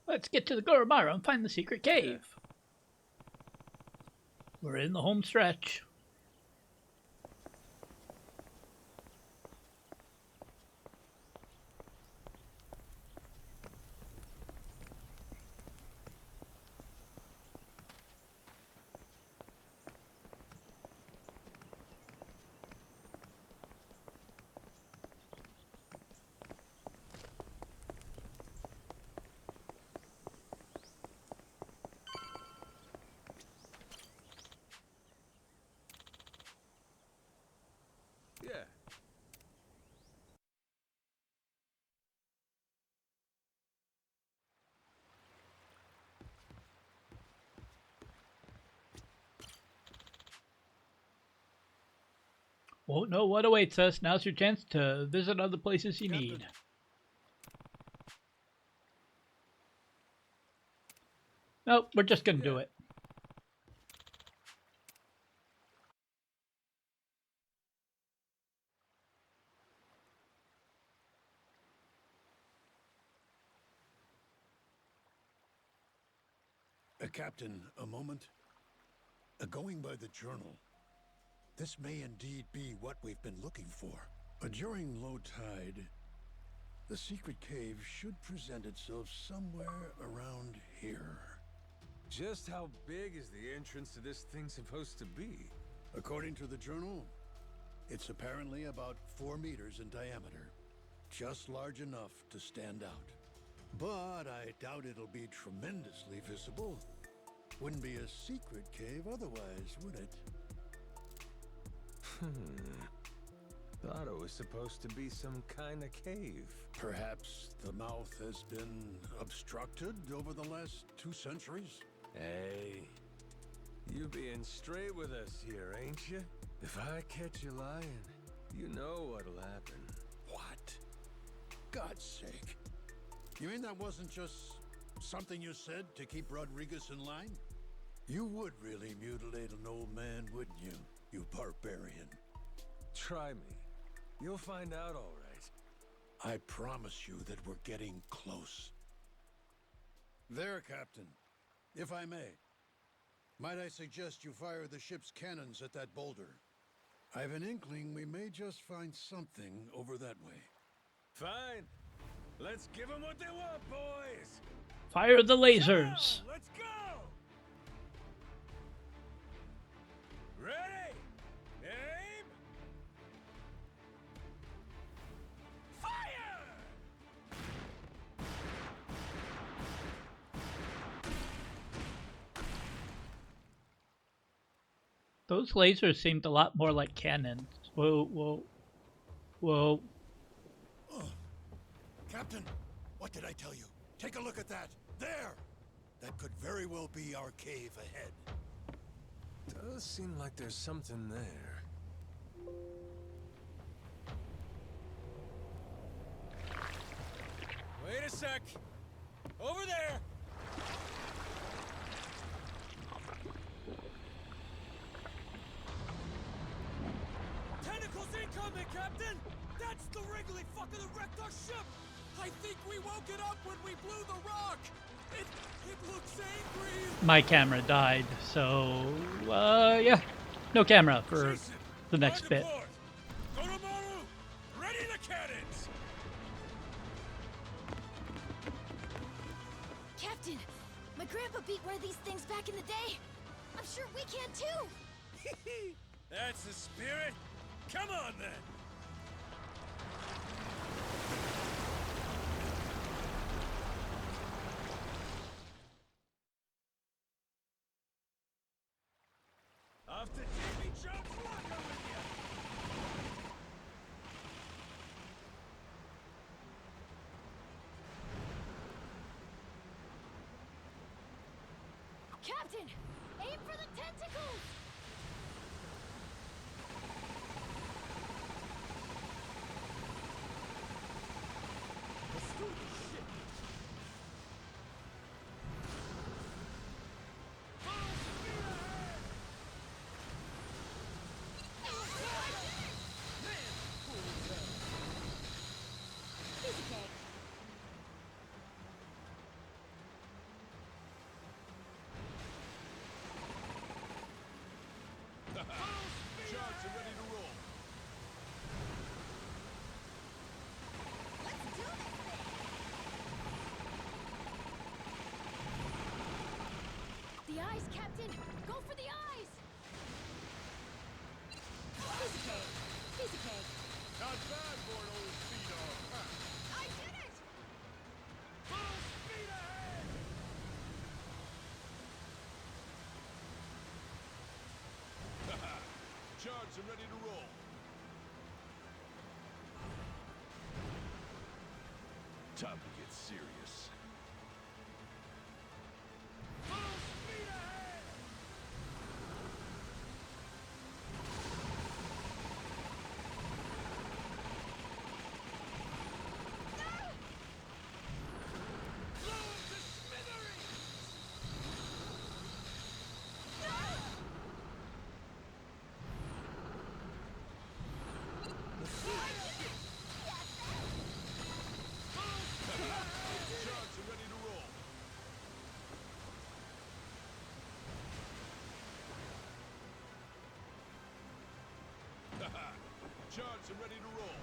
Speaker 1: Let's get to the Goromaru and find the secret cave. We're in the home stretch.
Speaker 3: Yeah.
Speaker 1: Won't know what awaits us. Now's your chance to visit other places you
Speaker 13: Captain.
Speaker 1: need. Nope, we're just gonna do it.
Speaker 13: Captain, a moment. Going by the journal, This may indeed be what we've been looking for. But during low tide, the secret cave should present itself somewhere around here.
Speaker 3: Just how big is the entrance to this thing supposed to be?
Speaker 13: According to the journal, it's apparently about 4 meters in diameter. Just large enough to stand out. But I doubt it'll be tremendously visible. Wouldn't be a secret cave otherwise, would it?
Speaker 3: Thought it was supposed to be some kind of cave.
Speaker 13: Perhaps the mouth has been obstructed over the last 2 centuries?
Speaker 3: Hey, you being straight with us here, ain't you? If I catch you lying, you know what'll happen.
Speaker 13: What? God's sake. You mean that wasn't just something you said to keep Rodriguez in line? You would really mutilate an old man, wouldn't you, you barbarian?
Speaker 3: Try me. You'll find out all right.
Speaker 13: I promise you that we're getting close. There, Captain. If I may. Might I suggest you fire the ship's cannons at that boulder? I have an inkling we may just find something over that way.
Speaker 3: Fine. Let's give them what they want, boys!
Speaker 1: Fire the lasers!
Speaker 3: Let's go! Ready? Aim! Fire!
Speaker 1: Those lasers seemed a lot more like cannons. Whoa, whoa, whoa.
Speaker 13: Captain, what did I tell you? Take a look at that. There! That could very well be our cave ahead.
Speaker 3: Does seem like there's something there. Wait a sec. Over there!
Speaker 7: Tentacles incoming, Captain! That's the Wrigley fucker that wrecked our ship! I think we woke it up when we blew the rock! It looks angry!
Speaker 1: My camera died, so yeah. No camera for the next bit.
Speaker 3: Goromaru, ready the cannons!
Speaker 4: Captain, my grandpa beat one of these things back in the day. I'm sure we can too.
Speaker 3: That's the spirit. Come on then. Off to Davy Joe Flocka with you!
Speaker 4: Captain, aim for the tentacles!
Speaker 7: Let's do this shit!
Speaker 6: Charts are ready to roll.
Speaker 4: The eyes, Captain! Go for the eyes! Piece of cake! Piece of cake!
Speaker 6: Not bad for an old speed arm.
Speaker 4: I did it!
Speaker 6: Full speed ahead! Charts are ready to roll. Time to get serious.
Speaker 3: Full speed ahead! Blow up to smithereens!
Speaker 6: Charts
Speaker 3: Charged and ready to roll.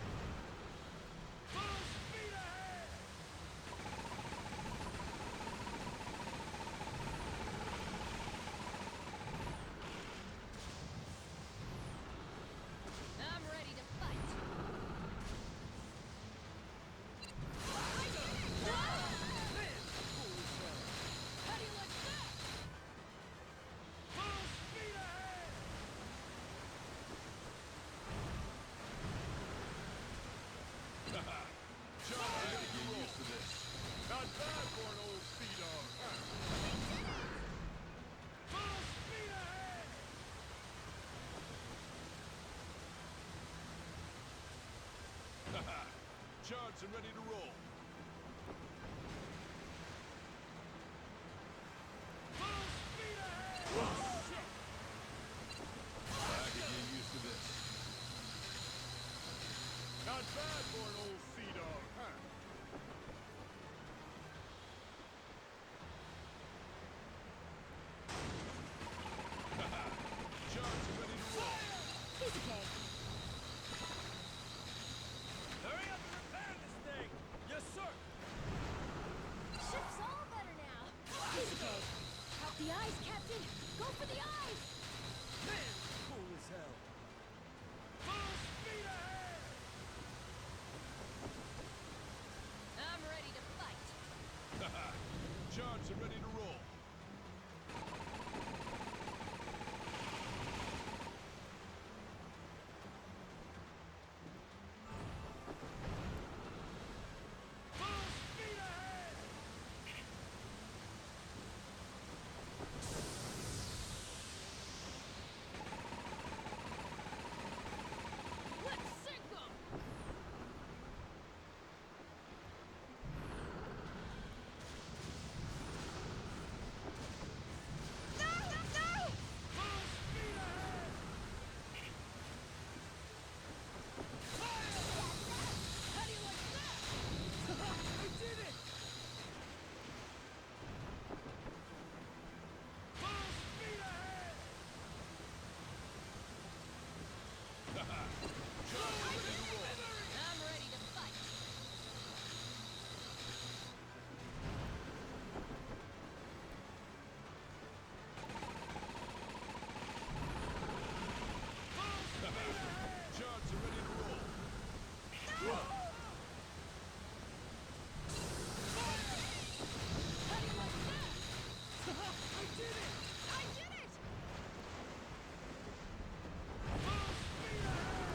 Speaker 3: Full speed ahead!
Speaker 4: I'm ready to fight. How do you like that?
Speaker 3: Full speed ahead! Charged and ready to roll. Used to this. Not bad for an old sea dog. Full speed ahead! Charged and ready to roll. Full speed ahead! Oh, shit! I could get used to this. Not bad for an old sea dog, huh? Charged and ready to roll.
Speaker 4: Piece of cake.
Speaker 3: Hurry up and repair this thing! Yes, sir!
Speaker 4: Ship's all better now. Piece of cake. Out the eyes, Captain. Go for the eyes.
Speaker 8: Man, cool as hell.
Speaker 3: Full speed ahead!
Speaker 4: I'm ready to fight.
Speaker 3: Charged and ready to roll. Full speed ahead!
Speaker 4: Let's sink 'em. No! No!
Speaker 3: Full speed ahead!
Speaker 4: How do you like that?
Speaker 8: I did it!
Speaker 3: Full speed ahead! Charged and ready to roll.
Speaker 4: I'm ready to fight.
Speaker 3: Charged and ready to roll.
Speaker 4: How do you like that? I did it! I did it!
Speaker 3: Full speed ahead!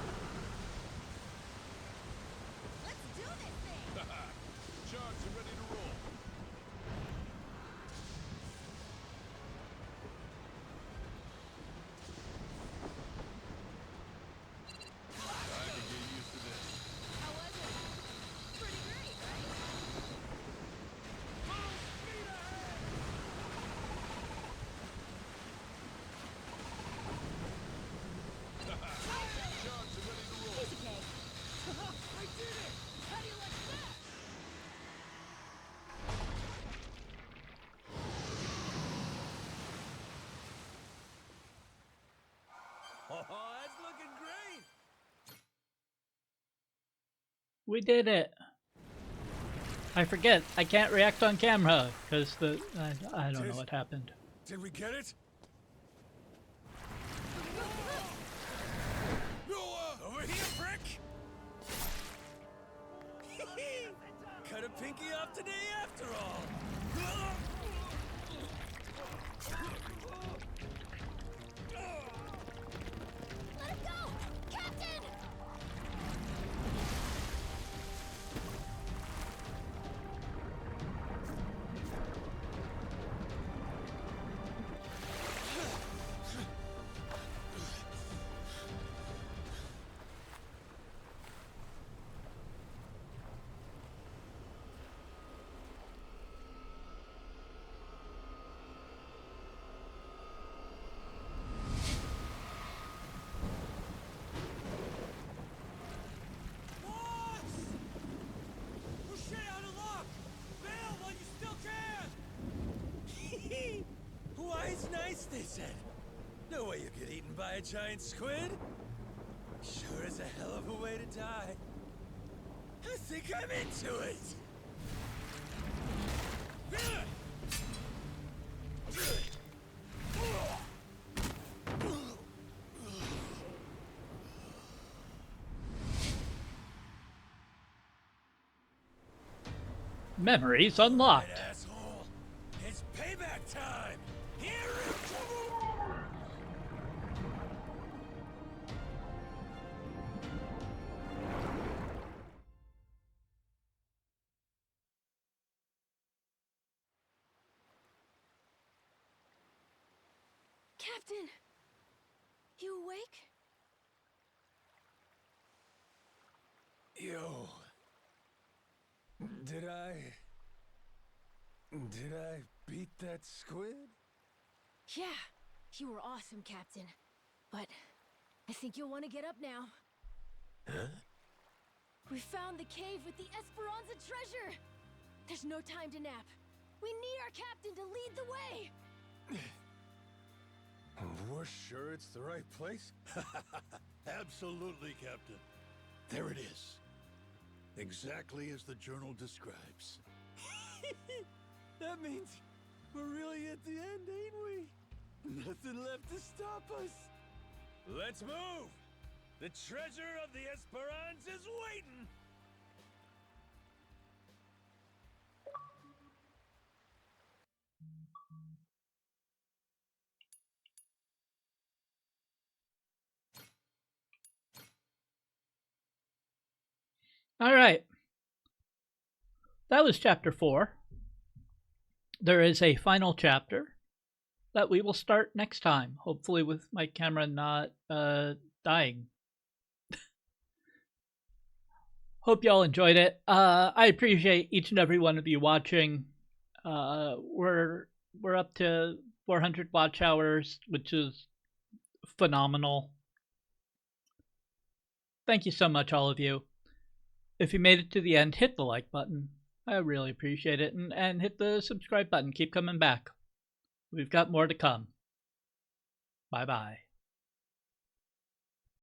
Speaker 4: Let's do this thing!
Speaker 3: Charged and ready to roll. I can get used to this.
Speaker 4: How was it? Pretty great, right?
Speaker 3: Full speed ahead! Charged and ready to roll.
Speaker 4: Piece of cake.
Speaker 8: I did it!
Speaker 4: How do you like that?
Speaker 3: Oh, that's looking great!
Speaker 1: We did it! I forget, I can't react on camera, because I don't know what happened.
Speaker 3: Did we get it? Over here, prick! Cut a pinky off today after all!
Speaker 4: Let him go! Captain!
Speaker 3: Wise nice, they said. No way you get eaten by a giant squid. Sure is a hell of a way to die. I think I'm into it.
Speaker 1: Memories unlocked.
Speaker 3: Right, asshole. It's payback time. Here it
Speaker 4: Captain! You awake?
Speaker 3: Yo. Did I beat that squid?
Speaker 4: Yeah, you were awesome, Captain. But I think you'll want to get up now.
Speaker 3: Huh?
Speaker 4: We found the cave with the Esperanza Treasure! There's no time to nap. We need our captain to lead the way!
Speaker 3: We're sure it's the right place?
Speaker 13: Absolutely, Captain. There it is. Exactly as the journal describes.
Speaker 3: That means we're really at the end, ain't we? Nothing left to stop us. Let's move! The treasure of the Esperanza's waiting!
Speaker 1: All right. That was chapter 4. There is a final chapter that we will start next time, hopefully with my camera not dying. Hope y'all enjoyed it. I appreciate each and every one of you watching. We're up to 400 watch hours, which is phenomenal. Thank you so much, all of you. If you made it to the end, hit the like button. I really appreciate it. And hit the subscribe button. Keep coming back. We've got more to come. Bye-bye.